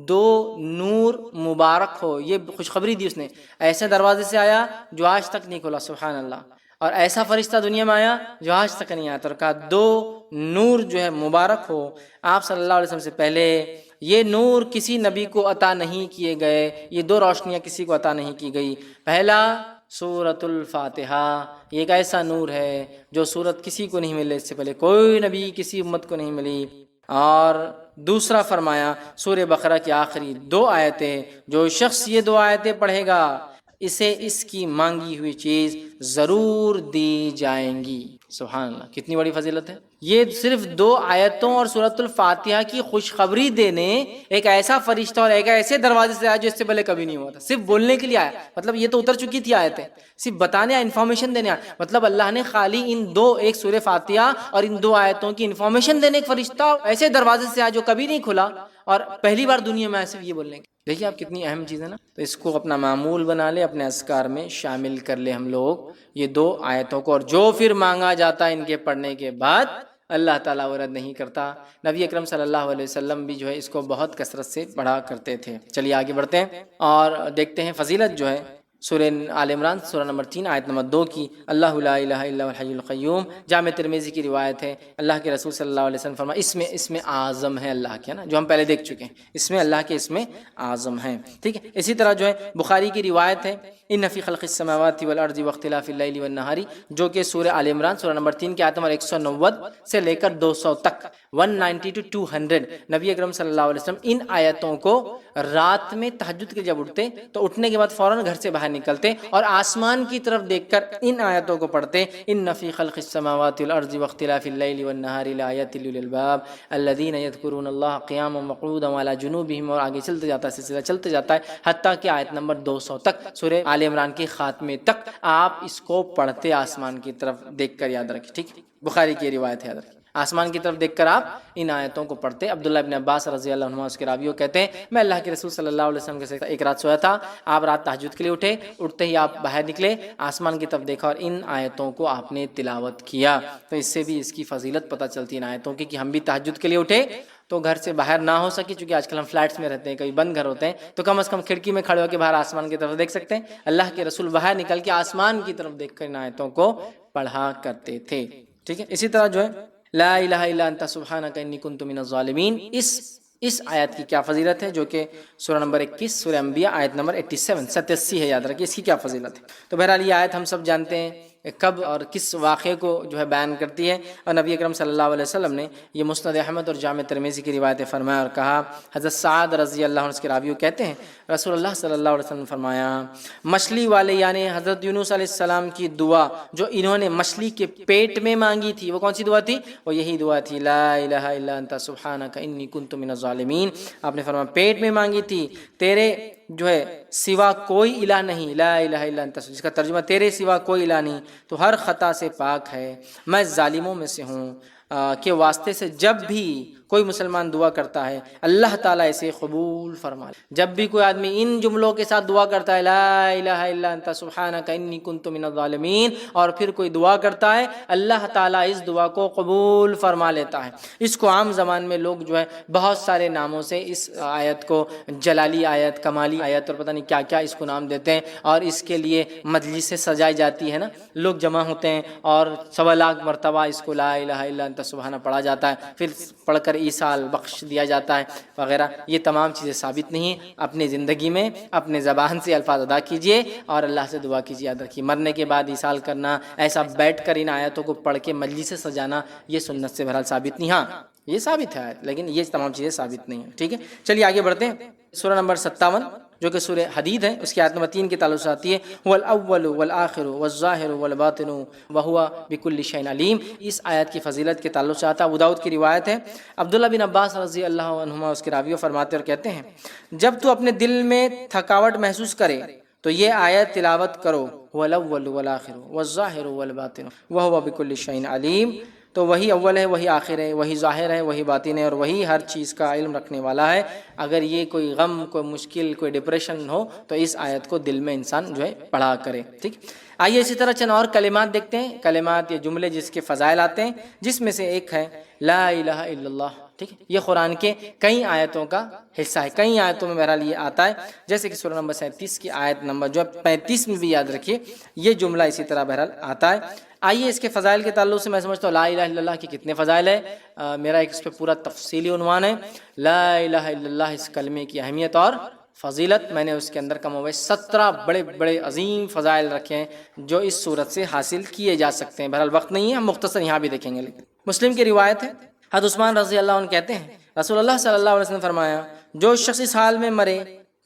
2 نور مبارک ہو. یہ خوشخبری دی اس نے. ایسے دروازے سے آیا جو آج تک نہیں کھلا، سبحان اللہ. اور ایسا فرشتہ دنیا میں آیا جو آج تک نہیں آیا. اور کہا 2 نور جو ہے مبارک ہو. آپ صلی اللہ علیہ وسلم سے پہلے یہ نور کسی نبی کو عطا نہیں کیے گئے. یہ 2 روشنیاں کسی کو عطا نہیں کی گئی. پہلا سورۃ الفاتحہ، یہ ایک ایسا نور ہے جو سورت کسی کو نہیں ملے، اس سے پہلے کوئی نبی کسی امت کو نہیں ملی. اور دوسرا فرمایا سورہ بقرہ کی آخری 2 آیتیں جو شخص یہ 2 آیتیں پڑھے گا اسے اس کی مانگی ہوئی چیز ضرور دی جائیں گی۔ سبحان اللہ، کتنی بڑی فضیلت ہے۔ یہ صرف 2 آیتوں اور سورۃ الفاتحہ کی خوشخبری دینے ایک ایسا فرشتہ اور ایک ایسے دروازے سے آیا جو اس سے پہلے کبھی نہیں ہوا تھا، صرف بولنے کے لیے آیا۔ مطلب یہ تو اتر چکی تھی آیتیں، صرف بتانے، انفارمیشن دینے آیا۔ مطلب اللہ نے خالی ان 2، ایک سورہ فاتحہ اور ان 2 آیتوں کی انفارمیشن دینے ایک فرشتہ ایسے دروازے سے آیا جو کبھی نہیں کھلا، اور پہلی بار دنیا میں صرف یہ بولنے کی۔ دیکھیے آپ کتنی اہم چیز ہے نا۔ تو اس کو اپنا معمول بنا لے، اپنے اذکار میں شامل کر لے ہم لوگ یہ 2 آیتوں کو، اور جو پھر مانگا جاتا ہے ان کے پڑھنے کے بعد اللہ تعالیٰ وہ رد نہیں کرتا۔ نبی اکرم صلی اللہ علیہ وسلم بھی جو ہے اس کو بہت کثرت سے پڑھا کرتے تھے۔ چلیے آگے بڑھتے ہیں اور دیکھتے ہیں فضیلت جو ہے سورہ آل عمران سورہ نمبر 3 آیت نمبر 2 کی۔ اللہ لا الہ الا هو الحی القیوم، جامع ترمذی کی روایت ہے۔ اللہ کے رسول صلی اللہ علیہ وسلم فرمایا اس میں اعظم ہے اللہ کے، نا جو ہم پہلے دیکھ چکے ہیں، اس میں اللہ کے اس میں اعظم ہے، ٹھیک ہے۔ اسی طرح جو ہے بخاری کی روایت ہے ان فی خلق السماوات والارض واختلاف اللیل والنہار، جو کہ سورہ آل عمران سورہ نمبر 3 کی آیت نمبر 190 سے لے کر 200 تک، 190 to 200، نبی اکرم صلی اللہ علیہ وسلم ان آیتوں کو رات میں تہجد کے جب اٹھتے تو اٹھنے کے بعد فوراً گھر سے باہر نکلتے اور آسمان کی طرف دیکھ کر ان آیتوں کو پڑھتے، ان فی خلق السماوات والارض واختلاف اللیل والنہار لآیات لأولی الالباب الذین یذکرون اللہ قیاما وقعودا وعلی جنوبہم، اور آگے چلتے جاتا ہے، سلسلہ چلتے جاتا ہے حتیٰ کہ آیت نمبر 200 تک، سورہ آل عمران کے خاتمے تک آپ اس کو پڑھتے آسمان کی طرف دیکھ کر، یاد رکھیں، ٹھیک، بخاری کی روایت ہے، یاد رکھیں، آسمان کی طرف دیکھ کر آپ ان آیتوں کو پڑھتے۔ عبداللہ ابن عباس رضی اللہ عنہ اس کے راوی کہتے ہیں میں اللہ کے رسول صلی اللہ علیہ وسلم کے ساتھ ایک رات سویا تھا، آپ رات تہجد کے لیے اٹھے، اٹھتے ہی آپ باہر نکلے، آسمان کی طرف دیکھا اور ان آیتوں کو آپ نے تلاوت کیا۔ تو اس سے بھی اس کی فضیلت پتہ چلتی ہے ان آیتوں کی، کہ ہم بھی تہجد کے لیے اٹھے تو گھر سے باہر نہ ہو سکے، چونکہ آج کل ہم فلیٹس میں رہتے ہیں، کبھی بند گھر ہوتے ہیں، تو کم از کم کھڑکی میں کھڑے ہو کے باہر آسمان کی طرف دیکھ سکتے ہیں۔ اللہ کے رسول باہر نکل کے آسمان کی طرف دیکھ کر ان آیتوں کو پڑھا کرتے تھے، ٹھیک ہے۔ اسی طرح جو ہے لا الہ الا انت سبحانک انی کنت من الظالمین، اس آیت کی کیا فضیلت ہے، جو کہ سورہ نمبر 21 سورہ انبیاء آیت نمبر 87 ہے، یاد رکھیے اس کی کیا فضیلت ہے۔ تو بہرحال یہ آیت ہم سب جانتے ہیں کب اور کس واقعے کو جو ہے بیان کرتی ہے، اور نبی اکرم صلی اللہ علیہ وسلم نے یہ مسند احمد اور جامع ترمذی کی روایت فرمایا اور کہا، حضرت سعد رضی اللہ عنہ اس کے راوی کہتے ہیں رسول اللہ صلی اللہ علیہ وسلم نے فرمایا، مچھلی والے یعنی حضرت یونس علیہ السلام کی دعا جو انہوں نے مچھلی کے پیٹ میں مانگی تھی، وہ کون سی دعا تھی؟ وہ یہی دعا تھی، لا الہ الا انت سبحانک انی کنت من الظالمین۔ آپ نے فرمایا پیٹ میں مانگی تھی، تیرے جو ہے سوا کوئی الہ نہیں، لا الہ الا انت، جس کا ترجمہ تیرے سوا کوئی الہ نہیں، تو ہر خطا سے پاک ہے، میں ظالموں میں سے ہوں، کے واسطے سے جب بھی کوئی مسلمان دعا کرتا ہے اللہ تعالیٰ اسے قبول فرما لے۔ جب بھی کوئی آدمی ان جملوں کے ساتھ دعا کرتا ہے، لا الہ الا انت سبحانک انی کنت من الظالمین، اور پھر کوئی دعا کرتا ہے اللہ تعالیٰ اس دعا کو قبول فرما لیتا ہے۔ اس کو عام زبان میں لوگ جو ہے بہت سارے ناموں سے اس آیت کو جلالی آیت، کمالی آیت اور پتہ نہیں کیا کیا اس کو نام دیتے ہیں، اور اس کے لیے مجلسیں سجائی جاتی ہے نا، لوگ جمع ہوتے ہیں اور 1.25 لاکھ مرتبہ اس کو لا الہ الا انت سبحانہ پڑھا جاتا ہے، پھر پڑھ کر ایصال بخش دیا جاتا ہے وغیرہ۔ یہ تمام چیزیں ثابت نہیں ہیں۔ اپنی زندگی میں اپنے زبان سے الفاظ ادا کیجئے اور اللہ سے دعا کیجئے، یاد رکھیے مرنے کے بعد ایصال کرنا، ایسا بیٹھ کر ان آیتوں کو پڑھ کے مجلس سے سجانا، یہ سنت سے بہرحال ثابت نہیں۔ ہاں یہ ثابت ہے لیکن یہ تمام چیزیں ثابت نہیں ہیں، ٹھیک ہے۔ چلیے آگے بڑھتے ہیں، سورہ نمبر 57 جو کہ سورہ حدید ہے، اس کی آیت نمبر 3 کے تعلق سے آتی ہے، هو الاول والآخر والظاہر والباطن وهو بكل شيء علیم۔ اس آیت کی فضیلت کے تعلق سے آتا ہے، ابو داؤد کی روایت ہے، عبداللہ بن عباس رضی اللہ عنہما اس کے راوی فرماتے اور کہتے ہیں، جب تو اپنے دل میں تھکاوٹ محسوس کرے تو یہ آیت تلاوت کرو، هو الاول والآخر والظاہر والباطن وهو بكل شيء علیم۔ تو وہی اول ہے، وہی آخر ہے، وہی ظاہر ہے، وہی باطن ہے، اور وہی ہر چیز کا علم رکھنے والا ہے۔ اگر یہ کوئی غم، کوئی مشکل، کوئی ڈپریشن ہو تو اس آیت کو دل میں انسان جو ہے پڑھا کرے، ٹھیک۔ آئیے اسی طرح چند اور کلمات دیکھتے ہیں، کلمات یا جملے جس کے فضائل آتے ہیں، جس میں سے ایک ہے لا الہ الا اللہ، ٹھیک ہے۔ یہ قرآن کے کئی آیتوں کا حصہ ہے، کئی آیتوں میں بہرحال یہ آتا ہے، جیسے کہ سورہ نمبر 37 کی آیت نمبر جو 35 میں بھی یاد رکھیے یہ جملہ اسی طرح بہرحال آتا ہے۔ آئیے اس کے فضائل کے تعلق سے میں سمجھتا ہوں لا الہ الا اللہ کے کتنے فضائل ہے، میرا ایک اس پہ پورا تفصیلی عنوان ہے، لا الہ الا اللہ، اس کلمے کی اہمیت اور فضیلت۔ میں نے اس کے اندر کم و بیش 17 بڑے بڑے عظیم فضائل رکھے ہیں جو اس صورت سے حاصل کیے جا سکتے ہیں، بہرحال وقت نہیں ہے، ہم مختصر یہاں بھی دیکھیں گے۔ لیکن مسلم کی روایت ہے، حضرت عثمان رضی اللہ عنہ کہتے ہیں رسول اللہ صلی اللہ علیہ وسلم نے فرمایا، جو شخص اس حال میں مرے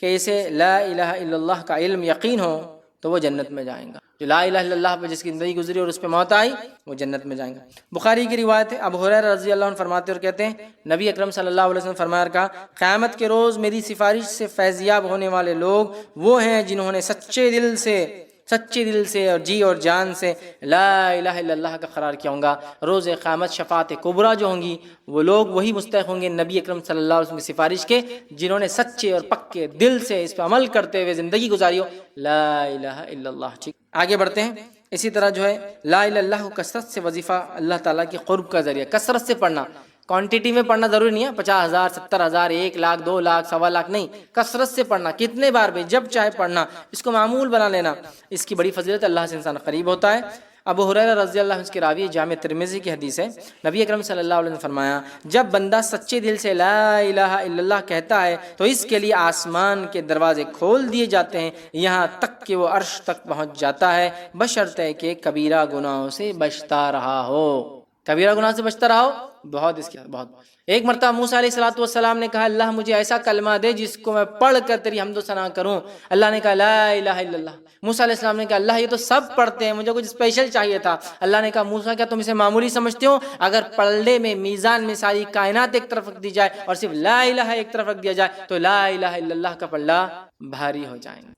کہ اسے لا الہ الا اللہ کا علم یقین ہو تو وہ جنت میں جائیں گا۔ جو لا الہ الا اللہ پہ جس کی زندگی گزری اور اس پہ موت آئی وہ جنت میں جائیں گا۔ بخاری کی روایت ہے، ابو ہریرہ رضی اللہ عنہ فرماتے اور کہتے ہیں نبی اکرم صلی اللہ علیہ وسلم فرمایا کہا قیامت کے روز میری سفارش سے فیضیاب ہونے والے لوگ وہ ہیں جنہوں نے سچے دل سے اور جی اور جان سے لا الہ الا اللہ کا قرار کیا ہوں گا۔ روز قیامت شفاعت کبریٰ جو ہوں گی وہ لوگ وہی مستحق ہوں گے نبی اکرم صلی اللہ علیہ وسلم کی سفارش کے جنہوں نے سچے اور پکے دل سے اس پہ عمل کرتے ہوئے زندگی گزاری ہو لا الہ الا اللہ۔ ٹھیک، آگے بڑھتے ہیں۔ اسی طرح جو ہے لا الہ الا اللہ کو کثرت سے وظیفہ اللہ تعالیٰ کی قرب کا ذریعہ، کثرت سے پڑھنا، کوانٹیٹی میں پڑھنا ضروری نہیں ہے، 50,000 70,000 1 لاکھ 2 لاکھ 1.25 لاکھ نہیں، کثرت سے پڑھنا، کتنے بار بھی جب چاہے پڑھنا، اس کو معمول بنا لینا، اس کی بڑی فضیلت، اللہ سے انسان قریب ہوتا ہے۔ ابو ہریرہ رضی اللہ عنہ اس کے راوی جامع ترمذی کی حدیث ہے، نبی اکرم صلی اللہ علیہ وسلم نے فرمایا جب بندہ سچے دل سے لا الہ الا اللہ کہتا ہے تو اس کے لیے آسمان کے دروازے کھول دیے جاتے ہیں یہاں تک کہ وہ عرش تک پہنچ جاتا ہے بشرطے کہ کبیرہ گناہوں سے بچتا رہا ہو۔ کبیرہ گناہ سے بچتا رہا ہو، بہت اس کی بہت۔ ایک مرتبہ موسیٰ علیہ السلام نے کہا اللہ مجھے ایسا کلمہ دے جس کو میں پڑھ کر تیری حمد و ثنا کروں۔ اللہ نے کہا لا الہ الا اللہ۔ موسیٰ علیہ السلام نے کہا اللہ یہ تو سب پڑھتے ہیں، مجھے کچھ اسپیشل چاہیے تھا۔ اللہ نے کہا موسیٰ کیا تم اسے معمولی سمجھتے ہو؟ اگر پلڑے میں میزان میں ساری کائنات ایک طرف رکھ دی جائے اور صرف لا الہ ایک طرف رکھ دیا جائے تو لا الہ الا اللہ کا پلڑا بھاری ہو جائیں گے،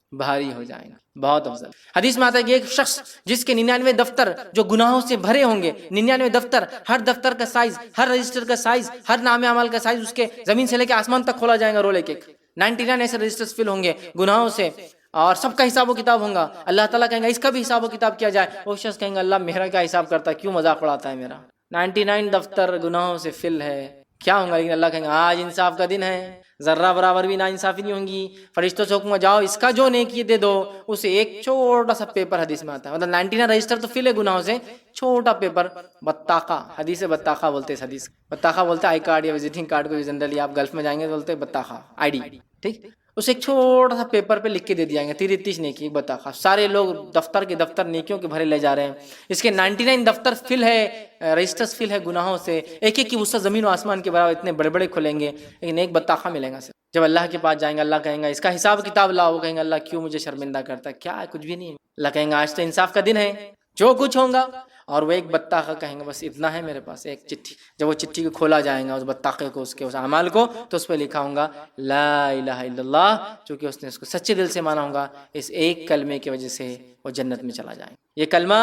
بہت افضل۔ حدیث میں آتا ہے کہ ایک شخص جس کے 99 دفتر جو گناہوں سے بھرے ہوں گے، 99 دفتر، ہر دفتر کا سائز، ہر رجسٹر کا سائز، ہر نام اعمال کا سائز اس کے زمین سے لے کے آسمان تک کھولا جائے گا رول ایک 99 ایسے رجسٹرز فل ہوں گے گناہوں سے اور سب کا حساب و کتاب ہوگا۔ اللہ تعالیٰ کہیں گا اس کا بھی حساب و کتاب کیا جائے، وہ شخص کہیں گا اللہ میرا کیا حساب کرتا ہے، کیوں مذاق اڑاتا ہے میرا، 99 دفتر گناہوں سے فل ہے، کیا ہوگا؟ لیکن اللہ کہیں گا آج انصاف کا دن ہے، ذرہ برابر بھی نا انصافی نہیں ہوں گی، فرشتوں سے حکم جاؤ اس کا جو نیکی دے دو، اسے ایک چھوٹا سا پیپر حدیث میں آتا ہے، مطلب 99 رجسٹر تو فل ہے گناہوں سے، چھوٹا پیپر بطاقہ، حدیث بطاقہ بولتے ہیں، حدیث بطاقہ بولتے ہیں آئی کارڈ یا وزٹنگ کارڈ کو جنرلی آپ گلف میں جائیں گے بولتے ہیں بطاقہ آئی ڈی، ٹھیک، اسے ایک چھوٹا سا پیپر پہ لکھ کے دے دیا گا 33 نیکی بطاقہ، سارے لوگ دفتر کے دفتر نیکیوں کے بھرے لے جا رہے ہیں، اس کے 99 دفتر فل ہے، رجسٹرز فل ہے گناہوں سے، ایک ایک کی وسعت زمین و آسمان کے برابر اتنے بڑے بڑے کھلیں گے، لیکن ایک بطاقہ ملے گا۔ جب اللہ کے پاس جائیں گے اللہ کہیں گا اس کا حساب کتاب لاؤ، کہیں گا اللہ کیوں مجھے شرمندہ کرتا ہے، کیا ہے کچھ بھی نہیں ہے، اللہ کہیں گا آج تو انصاف کا دن ہے، جو کچھ ہوگا، اور وہ ایک بطاقہ کہیں گا بس اتنا ہے میرے پاس، ایک چٹھی، جب وہ چٹھی کو کھولا جائے گا اس بطاقے کو، اس کے اس اعمال کو، تو اس پہ لکھا ہوگا لا الہ الا اللہ، چونکہ اس نے اس کو سچے دل سے مانا ہوگا، اس ایک کلمے کی وجہ سے وہ جنت میں چلا جائے گا۔ یہ کلمہ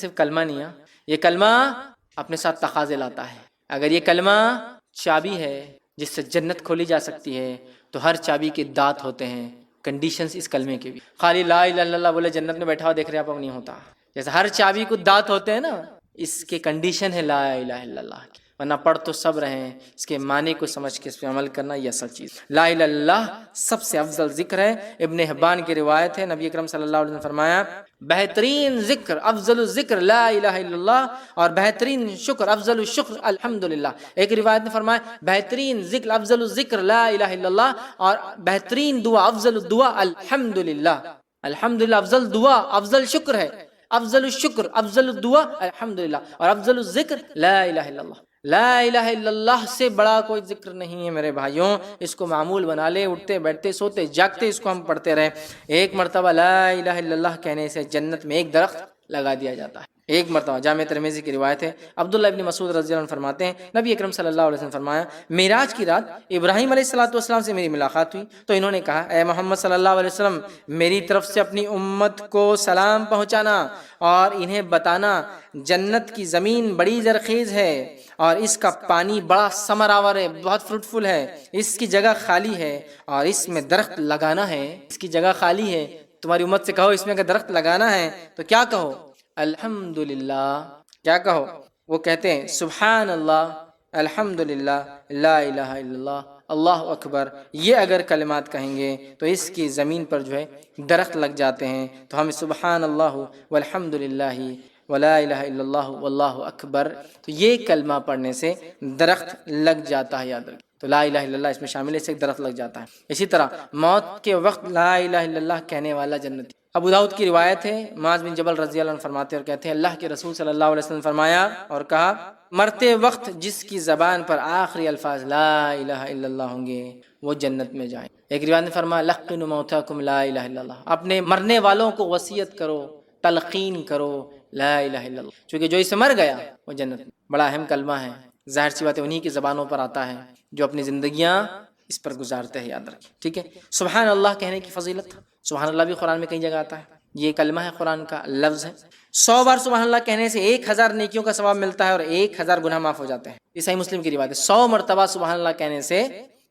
صرف کلمہ نہیں ہے، یہ کلمہ اپنے ساتھ تقاضے لاتا ہے۔ اگر یہ کلمہ چابی ہے جس سے جنت کھولی جا سکتی ہے تو ہر چابی کے دانت ہوتے ہیں، کنڈیشنز اس کلمے کے بھی، خالی لا الہ الا اللہ بولے جنت میں بیٹھا ہوا دیکھ رہے آپ کو نہیں ہوتا، جیسے ہر چابی کو دانت ہوتے ہیں نا، اس کے کنڈیشن ہے لا الہ الا اللہ کی، ورنہ پڑھ تو سب رہے ہیں، اس کے معنی کو سمجھ کے اس پہ عمل کرنا یہ اصل چیز۔ لا الہ الا اللہ سب سے افضل ذکر ہے، ابن حبان کی روایت ہے، نبی اکرم صلی اللہ علیہ وسلم نے فرمایا بہترین ذکر افضل الذکر لا الہ الا اللہ، اور بہترین شکر افضل الشکر الحمدللہ۔ ایک روایت میں فرمایا بہترین ذکر افضل الذکر لا الہ الا اللہ، اور بہترین دعا افضل الدعا الحمدللہ۔ الحمدللہ افضل دعا، افضل شکر ہے، افضل الشکر افضل الدعا الحمدللہ، اور افضل الذکر لا الہ الا اللہ۔ لا الہ الا اللہ سے بڑا کوئی ذکر نہیں ہے میرے بھائیوں، اس کو معمول بنا لے، اٹھتے بیٹھتے سوتے جاگتے اس کو ہم پڑھتے رہیں۔ ایک مرتبہ لا الہ الا اللہ کہنے سے جنت میں ایک درخت لگا دیا جاتا ہے، ایک مرتبہ۔ جامع ترمذی کی روایت ہے، عبداللہ ابن مسعود رضی اللہ عنہ فرماتے ہیں نبی اکرم صلی اللہ علیہ وسلم فرمایا معراج کی رات ابراہیم علیہ السلام سے میری ملاقات ہوئی تو انہوں نے کہا اے محمد صلی اللہ علیہ وسلم میری طرف سے اپنی امت کو سلام پہنچانا اور انہیں بتانا جنت کی زمین بڑی زرخیز ہے اور اس کا پانی بڑا ثمر آور ہے، بہت فروٹفل ہے، اس کی جگہ خالی ہے اور اس میں درخت لگانا ہے، اس کی جگہ خالی ہے، تمہاری امت سے کہو اس میں اگر درخت لگانا ہے تو کیا کہو؟ الحمدللہ۔ کیا کہو؟ وہ کہتے ہیں سبحان اللہ، الحمدللہ، لا الہ الا اللہ، اللہ اکبر۔ یہ اگر کلمات کہیں گے تو اس کی زمین پر جو ہے درخت لگ جاتے ہیں، تو ہم سبحان اللہ والحمدللہ ولا الہ الا اللہ واللہ اکبر، تو یہ کلمہ پڑھنے سے درخت لگ جاتا ہے، یاد رکھیں۔ تو لا الہ الا اللہ اس میں شامل ہے، اس سے ایک درخت لگ جاتا ہے۔ اسی طرح موت کے وقت لا الہ الا اللہ کہنے والا جنتی۔ ابو داؤد کی روایت ہے، معاذ بن جبل رضی اللہ عنہ فرماتے اور کہتے ہیں اللہ کے رسول صلی اللہ علیہ وسلم فرمایا اور کہا مرتے وقت جس کی زبان پر آخری الفاظ لا الہ الا اللہ ہوں گے وہ جنت میں جائیں۔ ایک روایت میں فرمایا لقنوا موتاکم لا الہ الا اللہ، اپنے مرنے والوں کو وصیت کرو، تلقین کرو لا الہ الا اللہ، چونکہ جو اسے مر گیا وہ جنت میں۔ بڑا اہم کلمہ ہے، ظاہر سی بات ہے انہی کی زبانوں پر آتا ہے جو اپنی زندگیاں اس پر گزارتے ہیں، یاد رکھیں، ٹھیک ہے۔ سبحان اللہ کہنے کی فضیلت، سبحان اللہ بھی قرآن میں کئی جگہ آتا ہے، یہ کلمہ ہے، قرآن کا لفظ ہے۔ 100 بار سبحان اللہ کہنے سے 1000 نیکیوں کا ثواب ملتا ہے اور 1000 گناہ معاف ہو جاتے ہیں، یہ صحیح مسلم کی روایت ہے۔ 100 مرتبہ سبحان اللہ کہنے سے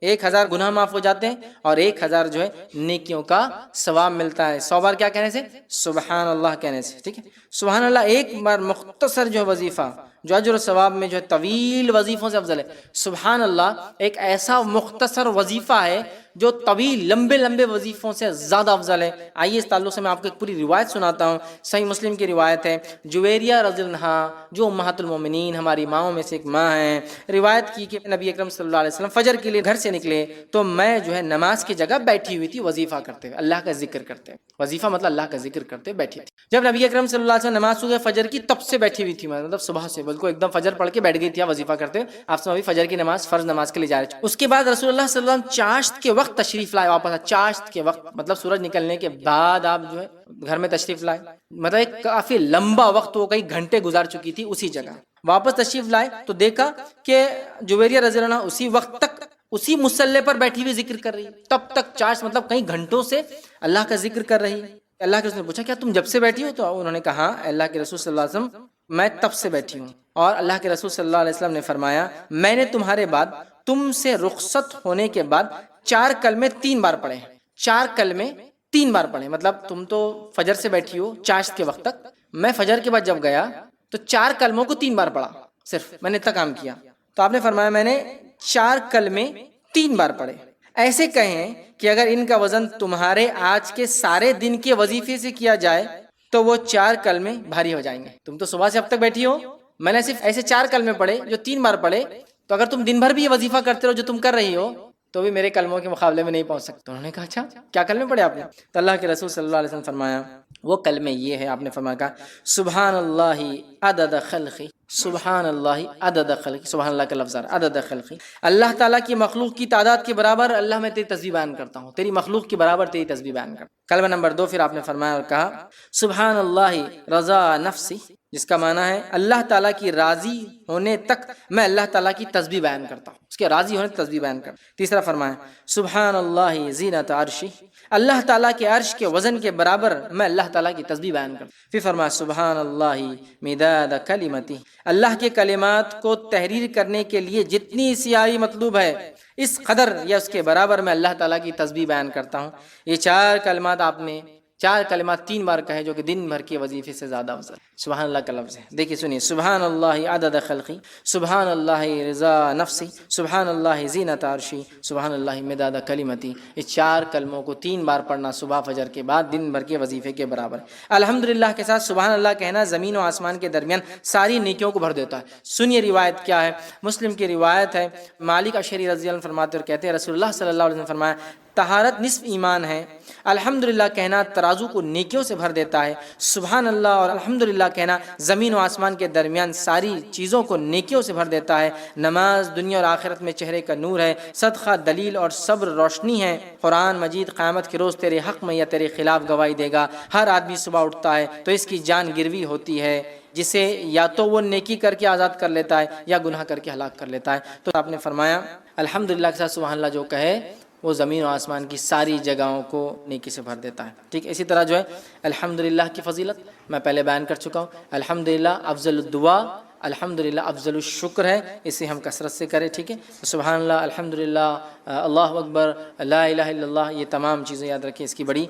1000 گناہ معاف ہو جاتے ہیں اور 1000 جو ہے نیکیوں کا ثواب ملتا ہے۔ 100 بار کیا کہنے سے؟ سبحان اللہ کہنے سے، ٹھیک ہے۔ سبحان اللہ ایک بار مختصر جو وظیفہ جو اجر و ثواب میں جو ہے طویل وظیفوں سے افضل ہے۔ سبحان اللہ ایک ایسا مختصر وظیفہ ہے جو طویل لمبے لمبے وظیفوں سے زیادہ افضل ہے۔ آئیے اس تعلق سے میں آپ کو ایک پوری روایت سناتا ہوں، صحیح مسلم کی روایت ہے۔ جویریہ رضی اللہ عنہا جو امہات المومنین ہماری ماؤں میں سے ایک ماں ہیں، روایت کی کہ نبی اکرم صلی اللہ علیہ وسلم فجر کے لیے گھر سے نکلے تو میں جو ہے نماز کی جگہ بیٹھی ہوئی تھی وظیفہ کرتے ہوئے، اللہ کا ذکر کرتے ہوئے، وظیفہ مطلب اللہ کا ذکر کرتے بیٹھی تھی۔ جب نبی اکرم صلی اللہ علیہ وسلم نماز صبح فجر کی تب سے بیٹھی ہوئی تھی، مطلب صبح سے بالکل ایک دم فجر پڑھ کے بیٹھ گئی تھی وظیفہ کرتے ہوئے، آپ سے فجر کی نماز فرض نماز کے لیے جا رہے تھے۔ اس کے بعد رسول اللہ صلی اللہ علیہ وسلم چاشت کے وقت تشریف لائے، واپس چاشت کے وقت مطلب سورج نکلنے کے بعد آپ جو ہے گھر میں تشریف لائے، مطلب ایک کافی لمبا وقت، وہ کئی گھنٹے گزار چکی تھی اسی جگہ۔ واپس تشریف لائے تو دیکھا کہ جویریہ رضی اللہ عنہ اسی وقت تک اسی مسلح پر بیٹھی ہوئی ذکر کر رہی، تب تک چاشت مطلب کئی گھنٹوں سے اللہ کا ذکر کر رہی۔ اللہ کے رسول نے پوچھا کیا تم جب سے بیٹھی ہو؟ تو انہوں نے کہا اللہ کے رسول صلی اللہ علیہ وسلم میں تب سے بیٹھی ہوں۔ اور اللہ کے رسول صلی اللہ علیہ وسلم نے فرمایا میں نے تمہارے بعد تم سے رخصت ہونے کے بعد 4 کلمے 3 بار پڑھے، 4 کلمے 3 بار پڑھے، مطلب تم تو فجر سے بیٹھی ہو چاشت کے وقت تک، میں فجر کے بعد جب گیا تو 4 کلموں کو 3 بار پڑھا، صرف میں نے اتنا کام کیا۔ تو آپ نے فرمایا میں نے 4 کلمے 3 بار پڑھے، ایسے کہیں کہ اگر ان کا وزن تمہارے آج کے سارے دن کے وظیفے سے کیا جائے تو وہ 4 کلمے بھاری ہو جائیں گے۔ تم تو صبح سے اب تک بیٹھی ہو، میں نے صرف ایسے 4 کلمے پڑھے جو 3 بار پڑھے، تو اگر تم دن بھر بھی یہ وظیفہ کرتے رہو جو تم کر رہی ہو تو بھی میرے کلموں کے مقابلے میں نہیں پہنچ سکتے۔ انہوں نے کہا اچھا کیا کلمے پڑھے آپ نے؟ تو اللہ کے رسول صلی اللہ علیہ وسلم فرمایا وہ کلمے یہ ہے، آپ نے فرمایا کہا سبحان اللہ عدد خلقی، سبحان اللہ عدد خلقی، سبحان اللہ کا لفظ عدد خلقی، اللہ تعالیٰ کی مخلوق کی تعداد کے برابر اللہ میں تیری تسبیح بیان کرتا ہوں، تیری مخلوق کے برابر تیری تسبیح بیان کرتا ہوں۔ کلمہ نمبر 2 پھر آپ نے فرمایا اور کہا سبحان اللہ رضا نفسی، جس کا معنی ہے اللہ تعالیٰ کی راضی ہونے تک میں اللہ تعالیٰ کی تسبیح بیان کرتا ہوں، اس کے راضی ہونے تک تسبیح بیان کرتا ہوں۔ تیسرا فرمایا سبحان اللہ زینت عرشی، اللہ تعالیٰ کے عرش کے وزن کے برابر میں اللہ تعالیٰ کی تسبیح بیان کرتا ہوں۔ پھر فرمایا سبحان اللہ مداد کلمتی، اللہ کے کلمات کو تحریر کرنے کے لیے جتنی سیاہی مطلوب ہے اس قدر یا اس کے برابر میں اللہ تعالیٰ کی تسبیح بیان کرتا ہوں۔ یہ 4 کلمات آپ نے 4 کلمات 3 بار کہے جو کہ دن بھر کے وظیفے سے زیادہ افضل۔ سبحان اللہ کا لفظ ہے، دیکھیے سنیے سبحان اللہ عدد خلقی، سبحان اللہ رضا نفسی، سبحان اللہ زینت عرشی، سبحان اللہ مداد کلمتی۔ اس 4 کلموں کو 3 بار پڑھنا صبح فجر کے بعد دن بھر کے وظیفے کے برابر۔ الحمدللہ کے ساتھ سبحان اللہ کہنا زمین و آسمان کے درمیان ساری نیکیوں کو بھر دیتا ہے۔ سنیے روایت کیا ہے، مسلم کی روایت ہے، مالک اشعری رضی اللہ عنہ فرماتے اور کہتے ہیں رسول اللہ صلی اللہ علیہ وسلم نے فرمایا طہارت نصف ایمان ہے، الحمدللہ کہنا ترازو کو نیکیوں سے بھر دیتا ہے، سبحان اللہ اور الحمدللہ کہنا زمین و آسمان کے درمیان ساری چیزوں کو نیکیوں سے بھر دیتا ہے۔ نماز دنیا اور آخرت میں چہرے کا نور ہے، صدقہ دلیل اور صبر روشنی ہے، قرآن مجید قیامت کے روز تیرے حق میں یا تیرے خلاف گواہی دے گا۔ ہر آدمی صبح اٹھتا ہے تو اس کی جان گروی ہوتی ہے، جسے یا تو وہ نیکی کر کے آزاد کر لیتا ہے یا گناہ کر کے ہلاک کر لیتا ہے۔ تو آپ نے فرمایا الحمدللہ کے ساتھ سبحان اللہ جو کہے وہ زمین و آسمان کی ساری جگہوں کو نیکی سے بھر دیتا ہے، ٹھیک۔ اسی طرح جو ہے الحمدللہ کی فضیلت میں پہلے بیان کر چکا ہوں۔ الحمدللہ افضل الدعا، الحمدللہ افضل الشکر ہے، اسے ہم کثرت سے کریں، ٹھیک ہے۔ سبحان اللہ، الحمدللہ، اللہ اکبر، لا الہ الا اللہ، یہ تمام چیزیں یاد رکھیں، اس کی بڑی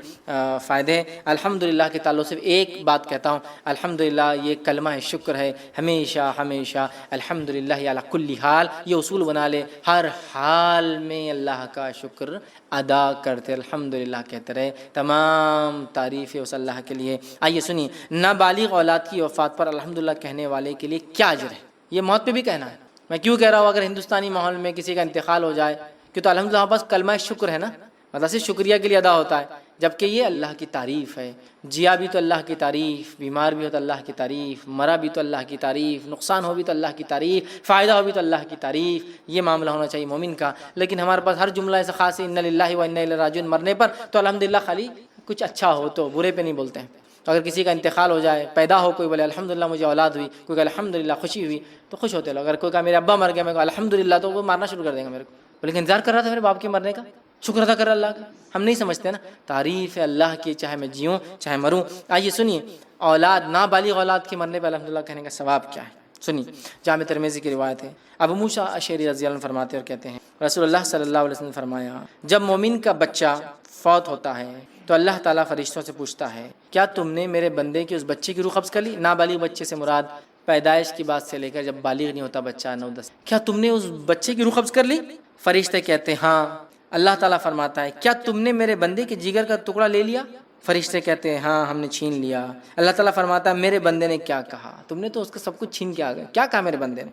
فائدے ہیں۔ الحمدللہ کے تعلق سے ایک بات کہتا ہوں، الحمدللہ یہ کلمہ شکر ہے، ہمیشہ ہمیشہ الحمدللہ علی کل حال، یہ اصول بنا لے، ہر حال میں اللہ کا شکر ادا کرتے الحمدللہ کہتے رہے، تمام تعریفیں اس اللہ کے لیے۔ آئیے سنیے، نابالغ اولاد کی وفات پر الحمدللہ کہنے والے کے لیے کیا اجر ہے؟ یہ موت پہ بھی کہنا ہے، میں کیوں کہہ رہا ہوں، اگر ہندوستانی ماحول میں کسی کا انتقال ہو جائے کہ تو الحمدللہ بس کلمہ شکر ہے نا، مطلب صرف شکریہ کے لیے ادا ہوتا ہے، جبکہ یہ اللہ کی تعریف ہے۔ جیا بھی تو اللہ کی تعریف، بیمار بھی ہو تو اللہ کی تعریف، مرا بھی تو اللہ کی تعریف، نقصان ہو بھی تو اللہ کی تعریف، فائدہ ہو بھی تو اللہ کی تعریف، یہ معاملہ ہونا چاہیے مومن کا۔ لیکن ہمارے پاس ہر جملہ ایسا خاص ہے، انا للہ و انا الیہ راجعون، مرنے پر تو الحمدللہ خالی کچھ اچھا ہو تو برے پہ نہیں بولتے ہیں۔ تو اگر کسی کا انتقال ہو جائے، پیدا ہو کوئی بولے الحمدللہ مجھے اولاد ہوئی، کوئی کہ الحمدللہ خوشی ہوئی، تو خوش ہوتے لوگ۔ اگر کوئی کہا میرے ابا مر گیا، میں کہا الحمدللہ، تو وہ مارنا شروع کر دیں گے میرے کو، لیکن انتظار کر رہا تھا میرے باپ کے مرنے کا، شکر ادا کر رہا اللہ کا۔ ہم نہیں سمجھتے نا تعریف ہے اللہ کی، چاہے میں جیوں چاہے مروں۔ آئیے سنیے اولاد، نابالغ اولاد کے مرنے پہ الحمدللہ کہنے کا ثواب کیا ہے، سنیے۔ جامع ترمذی کی روایت ہے، ابو موسیٰ اشعری رضی اللہ عنہ فرماتے اور کہتے ہیں رسول اللہ صلی اللہ علیہ وسلم نے فرمایا، جب مومن کا بچہ فوت ہوتا ہے تو اللہ تعالیٰ فرشتوں سے پوچھتا ہے کیا تم نے میرے بندے کی اس بچے کی روح قبض کر لی؟ نابالغ بچے سے مراد پیدائش کی بات سے لے کر جب بالغ نہیں ہوتا بچہ 9-10، کیا تم نے اس بچے کی روح قبض کر لی؟ فرشتے کہتے ہیں ہاں۔ اللہ تعالیٰ فرماتا ہے کیا تم نے میرے بندے کے جگر کا ٹکڑا لے لیا؟ فرشتے کہتے ہیں ہاں ہم نے چھین لیا۔ اللہ تعالیٰ فرماتا ہے میرے بندے نے کیا کہا؟ تم نے تو اس کا سب کچھ چھین کے آ گئے، کیا کہا میرے بندے نے؟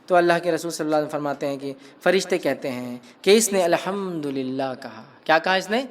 تو اللہ کے رسول صلی اللہ علیہ وسلم فرماتے ہیں کہ فرشتے کہتے ہیں کہ اس نے الحمدللہ کہا۔ کیا کہا اس نے؟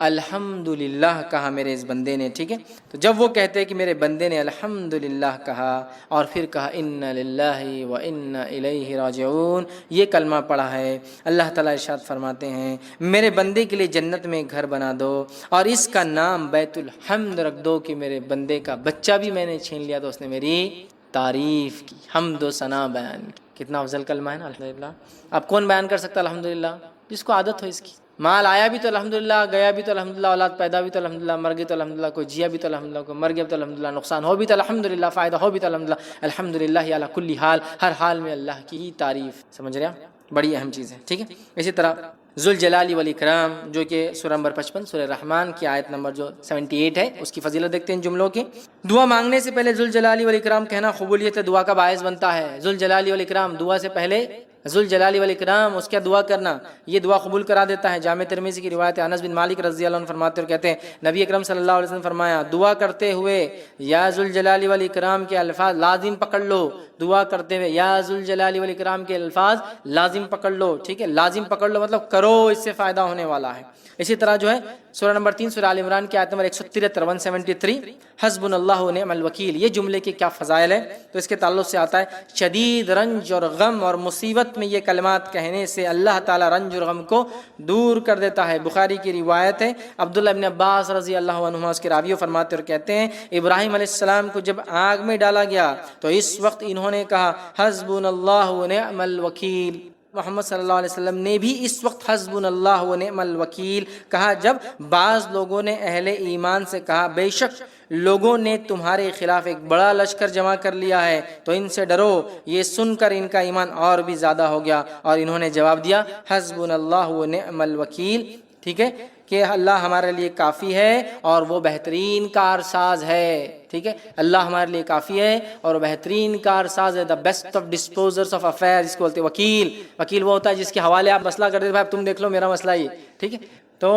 الحمدللہ کہا میرے اس بندے نے، ٹھیک ہے۔ تو جب وہ کہتے ہیں کہ میرے بندے نے الحمدللہ کہا اور پھر کہا انا للہ و انا الیہ راجعون، یہ کلمہ پڑھا ہے، اللہ تعالیٰ ارشاد فرماتے ہیں میرے بندے کے لیے جنت میں گھر بنا دو اور اس کا نام بیت الحمد رکھ دو کہ میرے بندے کا بچہ بھی میں نے چھین لیا تو اس نے میری تعریف کی، حمد و ثنا بیان کی۔ کتنا افضل کلمہ ہے نا الحمدللہ۔ اب کون بیان کر سکتا الحمدللہ؟ جس کو عادت ہو اس کی۔ مال آیا بھی تو الحمدللہ، گیا بھی تو الحمدللہ، اولاد پیدا بھی تو الحمدللہ، مر گئے تو الحمدللہ، کوئی جیا بھی تو الحمدللہ، کوئی مر گیا بھی تو الحمدللہ، نقصان ہو بھی تو الحمدللہ، فائدہ ہو بھی تو الحمدللہ، الحمدللہ علی کل حال، ہر حال میں اللہ کی ہی تعریف۔ سمجھ رہے ہیں؟ بڑی اہم چیز ہے، ٹھیک ہے۔ اسی طرح ذوالجلال والاکرام، جو کہ سورہ نمبر 55 سورہ رحمان کی آیت نمبر جو 78 ہے، اس کی فضیلت دیکھتے ہیں جملوں کی۔ دعا مانگنے سے پہلے ذوالجلال والاکرام کہنا قبولیت دعا کا باعث بنتا ہے۔ ذوالجلال والاکرام، دعا سے پہلے ذوالجلال والاکرام، اس کا دعا کرنا، یہ دعا قبول کرا دیتا ہے۔ جامع ترمذی کی روایت ہے، انس بن مالک رضی اللہ عنہ فرماتے اور کہتے ہیں نبی اکرم صلی اللہ علیہ وسلم فرمایا دعا کرتے ہوئے یا ذوالجلال والاکرام کے الفاظ لازم پکڑ لو۔ دعا کرتے ہوئے یا ذوالجلال والاکرام کے الفاظ لازم پکڑ لو، ٹھیک ہے۔ لازم پکڑ لو مطلب کرو، اس سے فائدہ ہونے والا ہے۔ اسی طرح جو ہے سورہ نمبر 3 سورہ آل عمران کی آیت نمبر 173 173 حسبنا اللہ و نعم الوکیل، یہ جملے کے کیا فضائل ہے تو اس کے تعلق سے آتا ہے شدید رنج اور غم اور مصیبت میں یہ کلمات کہنے سے اللہ تعالیٰ رنج اور غم کو دور کر دیتا ہے۔ بخاری کی روایت ہے، عبداللہ ابن عباس رضی اللہ عنہما اس کے راوی فرماتے اور کہتے ہیں ابراہیم علیہ السلام کو جب آگ میں ڈالا گیا تو اس وقت انہوں نے کہا حسبنا اللہ و نعم الوکیل۔ محمد صلی اللہ علیہ وسلم نے بھی اس وقت حسبنا اللہ و نعم الوکیل کہا جب بعض لوگوں نے اہل ایمان سے کہا بے شک لوگوں نے تمہارے خلاف ایک بڑا لشکر جمع کر لیا ہے تو ان سے ڈرو۔ یہ سن کر ان کا ایمان اور بھی زیادہ ہو گیا اور انہوں نے جواب دیا حسبنا اللہ و نعم الوکیل، ٹھیک ہے، کہ اللہ ہمارے لیے کافی ہے اور وہ بہترین کارساز ہے، ٹھیک ہے۔ اللہ ہمارے لیے کافی ہے اور بہترین کارساز ہے، the best of disposers of affair, جس کو بولتے ہیں وکیل۔ وکیل وہ ہوتا ہے جس کے حوالے آپ مسئلہ کر دیتے بھائی تم دیکھ لو میرا مسئلہ یہ، ٹھیک ہے۔ تو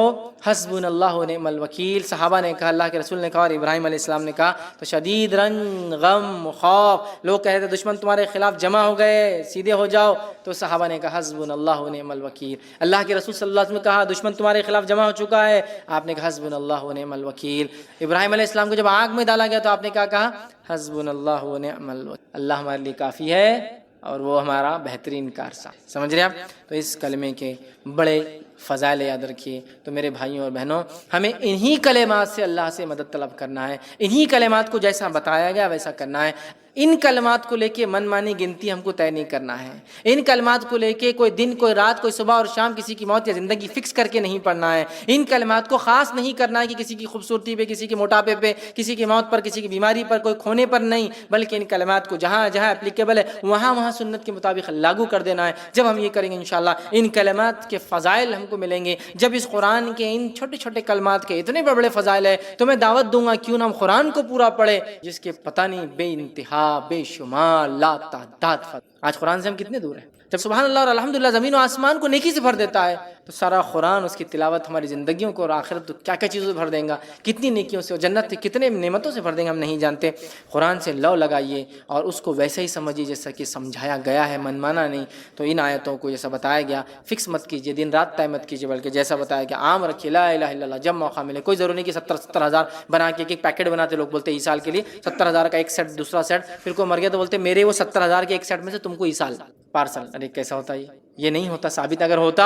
حسبنا اللہ و نعم الوکیل، صحابہ نے کہا، اللہ کے رسول نے کہا اور ابراہیم علیہ السلام نے کہا تو شدید رنج، غم، خوف، لوگ کہتے ہیں دشمن تمہارے خلاف جمع ہو گئے سیدھے ہو جاؤ، تو صحابہ نے کہا حسبنا اللہ و نعم الوکیل۔ اللہ کے رسول صلی اللہ علیہ وسلم نے کہا دشمن تمہارے خلاف جمع ہو چکا ہے، آپ نے کہا حسبنا اللہ و نعم الوکیل۔ ابراہیم علیہ السلام کو جب آگ میں ڈالا گیا تو آپ نے کیا کہا حسبنا اللہ و نعم الوکیل، اللہ ہمارے لیے کافی ہے اور وہ ہمارا بہترین کارساز۔ سمجھ رہے ہیں آپ؟ تو اس کلمے کے بڑے فضائل یاد رکھیے۔ تو میرے بھائیوں اور بہنوں، ہمیں انہی کلمات سے اللہ سے مدد طلب کرنا ہے، انہی کلمات کو جیسا بتایا گیا ویسا کرنا ہے۔ ان کلمات کو لے کے من مانی گنتی ہم کو طے نہیں کرنا ہے، ان کلمات کو لے کے کوئی دن کوئی رات کوئی صبح اور شام کسی کی موت یا زندگی فکس کر کے نہیں پڑھنا ہے، ان کلمات کو خاص نہیں کرنا ہے کہ کسی کی خوبصورتی پہ، کسی کے موٹاپے پہ، کسی کی موت پر، کسی کی بیماری پر، کوئی کھونے پر نہیں، بلکہ ان کلمات کو جہاں جہاں اپلیکیبل ہے وہاں وہاں سنت کے مطابق لاگو کر دینا ہے۔ جب ہم یہ کریں گے انشاءاللہ ان کلمات کے فضائل ہم کو ملیں گے۔ جب اس قرآن کے ان چھوٹے چھوٹے کلمات کے اتنے بڑے بڑے فضائل ہیں تو میں دعوت دوں گا کیوں نہ ہم قرآن کو پورا پڑھے، جس کے پتہ نہیں بے انتہا بے شمار لا تعداد۔ آج قرآن سے ہم کتنے دور ہیں؟ جب سبحان اللہ اور الحمدللہ زمین و آسمان کو نیکی سے بھر دیتا ہے تو سارا قرآن اس کی تلاوت ہماری زندگیوں کو اور آخرت تو کیا کیا چیزوں سے بھر دیں گا، کتنی نیکیوں سے اور جنت کتنے نعمتوں سے بھر دیں گا، ہم نہیں جانتے۔ قرآن سے لو لگائیے اور اس کو ویسے ہی سمجھیے جیسا کہ سمجھایا گیا ہے، من مانا نہیں۔ تو ان آیتوں کو جیسا بتایا گیا فکس مت کیجیے، دن رات طے مت کیجیے، بلکہ جیسا بتایا گیا عام رکھیے، لا الہ الا اللہ، جب موقع ملے۔ کوئی ضروری نہیں کہ 70,000 بنا کے ایک پیکٹ بناتے لوگ، بولتے ایسال کے لیے 70,000 کا ایک سیٹ، دوسرا سیٹ، پھر کوئی مر گیا تو بولتے میرے وہ 70,000 کے ایک سیٹ میں سے تم کو ایسال پارسل۔ ارے کیسا ہوتا ہے یہ نہیں ہوتا ثابت، اگر ہوتا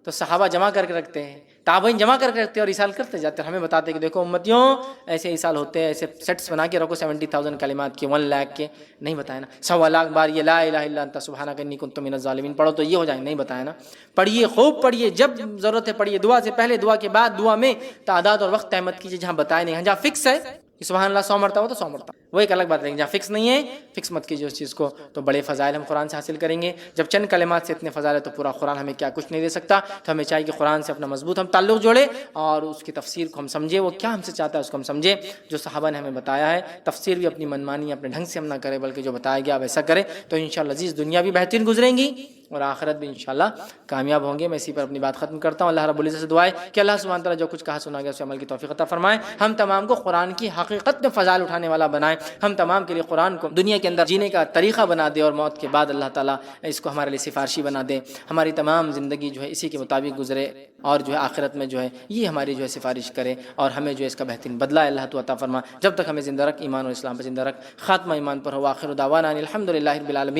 تو صحابہ جمع کر کے رکھتے ہیں، تابعین جمع کر کے رکھتے ہیں اور ایسال کرتے جاتے ہیں، ہمیں بتاتے ہیں کہ دیکھو امتیوں ایسے ایسال ہوتے ہیں، ایسے سیٹس بنا کے رکھو 70,000 کلمات کے، 1 لاکھ کے، نہیں بتایا نا۔ 1.25 بار یہ لا الہ الا انت سبحانک انی کنت من الظالمین پڑھو تو یہ ہو جائیں گے، نہیں بتایا نا۔ پڑھیے، خوب پڑھیے، جب ضرورت ہے پڑھیے، دعا سے پہلے، دعا کے بعد، دعا میں تعداد اور وقت احمد کیجیے جہاں بتایا نہیں ہے، جہاں فکس ہے کہ سبحان اللہ 100 مرتبہ تو 100 مرتبہ، وہ ایک الگ بات ہے، لیکن جہاں فکس نہیں ہے فکس مت کیجیے اس چیز کو، تو بڑے فضائل ہم قرآن سے حاصل کریں گے۔ جب چند کلمات سے اتنے فضائل ہے تو پورا قرآن ہمیں کیا کچھ نہیں دے سکتا، تو ہمیں چاہیے کہ قرآن سے اپنا مضبوط ہم تعلق جوڑے اور اس کی تفسیر کو ہم سمجھے، وہ کیا ہم سے چاہتا ہے اس کو ہم سمجھے، جو صحابہ نے ہمیں بتایا ہے۔ تفسیر بھی اپنی منمانی اپنے ڈھنگ سے ہم نہ کریں، بلکہ جو بتایا گیا ویسا کریں، تو انشاءاللہ عزیز دنیا بھی بہترین گزریں گی اور آخرت بھی انشاءاللہ کامیاب ہوں گے۔ میں اسی پر اپنی بات ختم کرتا ہوں۔ اللہ رب العزت سے دعا ہے کہ اللہ سبحانہ تعالیٰ جو کچھ کہا سنا گیا اس عمل کی توفیق عطا فرمائے، ہم تمام کو قرآن کی حقیقت میں فضائل اٹھانے والا بنائے، ہم تمام کے لیے قرآن کو دنیا کے اندر جینے کا طریقہ بنا دے اور موت کے بعد اللہ تعالیٰ اس کو ہمارے لیے سفارشی بنا دے، ہماری تمام زندگی جو ہے اسی کے مطابق گزرے اور جو ہے آخرت میں جو ہے یہ ہماری جو ہے سفارش کرے اور ہمیں جو ہے اس کا بہترین بدلہ اللہ تو عطا فرما۔ جب تک ہمیں زندہ رکھ، ایمان اور اسلام پر زندہ رکھ، خاتمہ ایمان پر ہو، آخر دعوانا الحمدللہ رب العالمین۔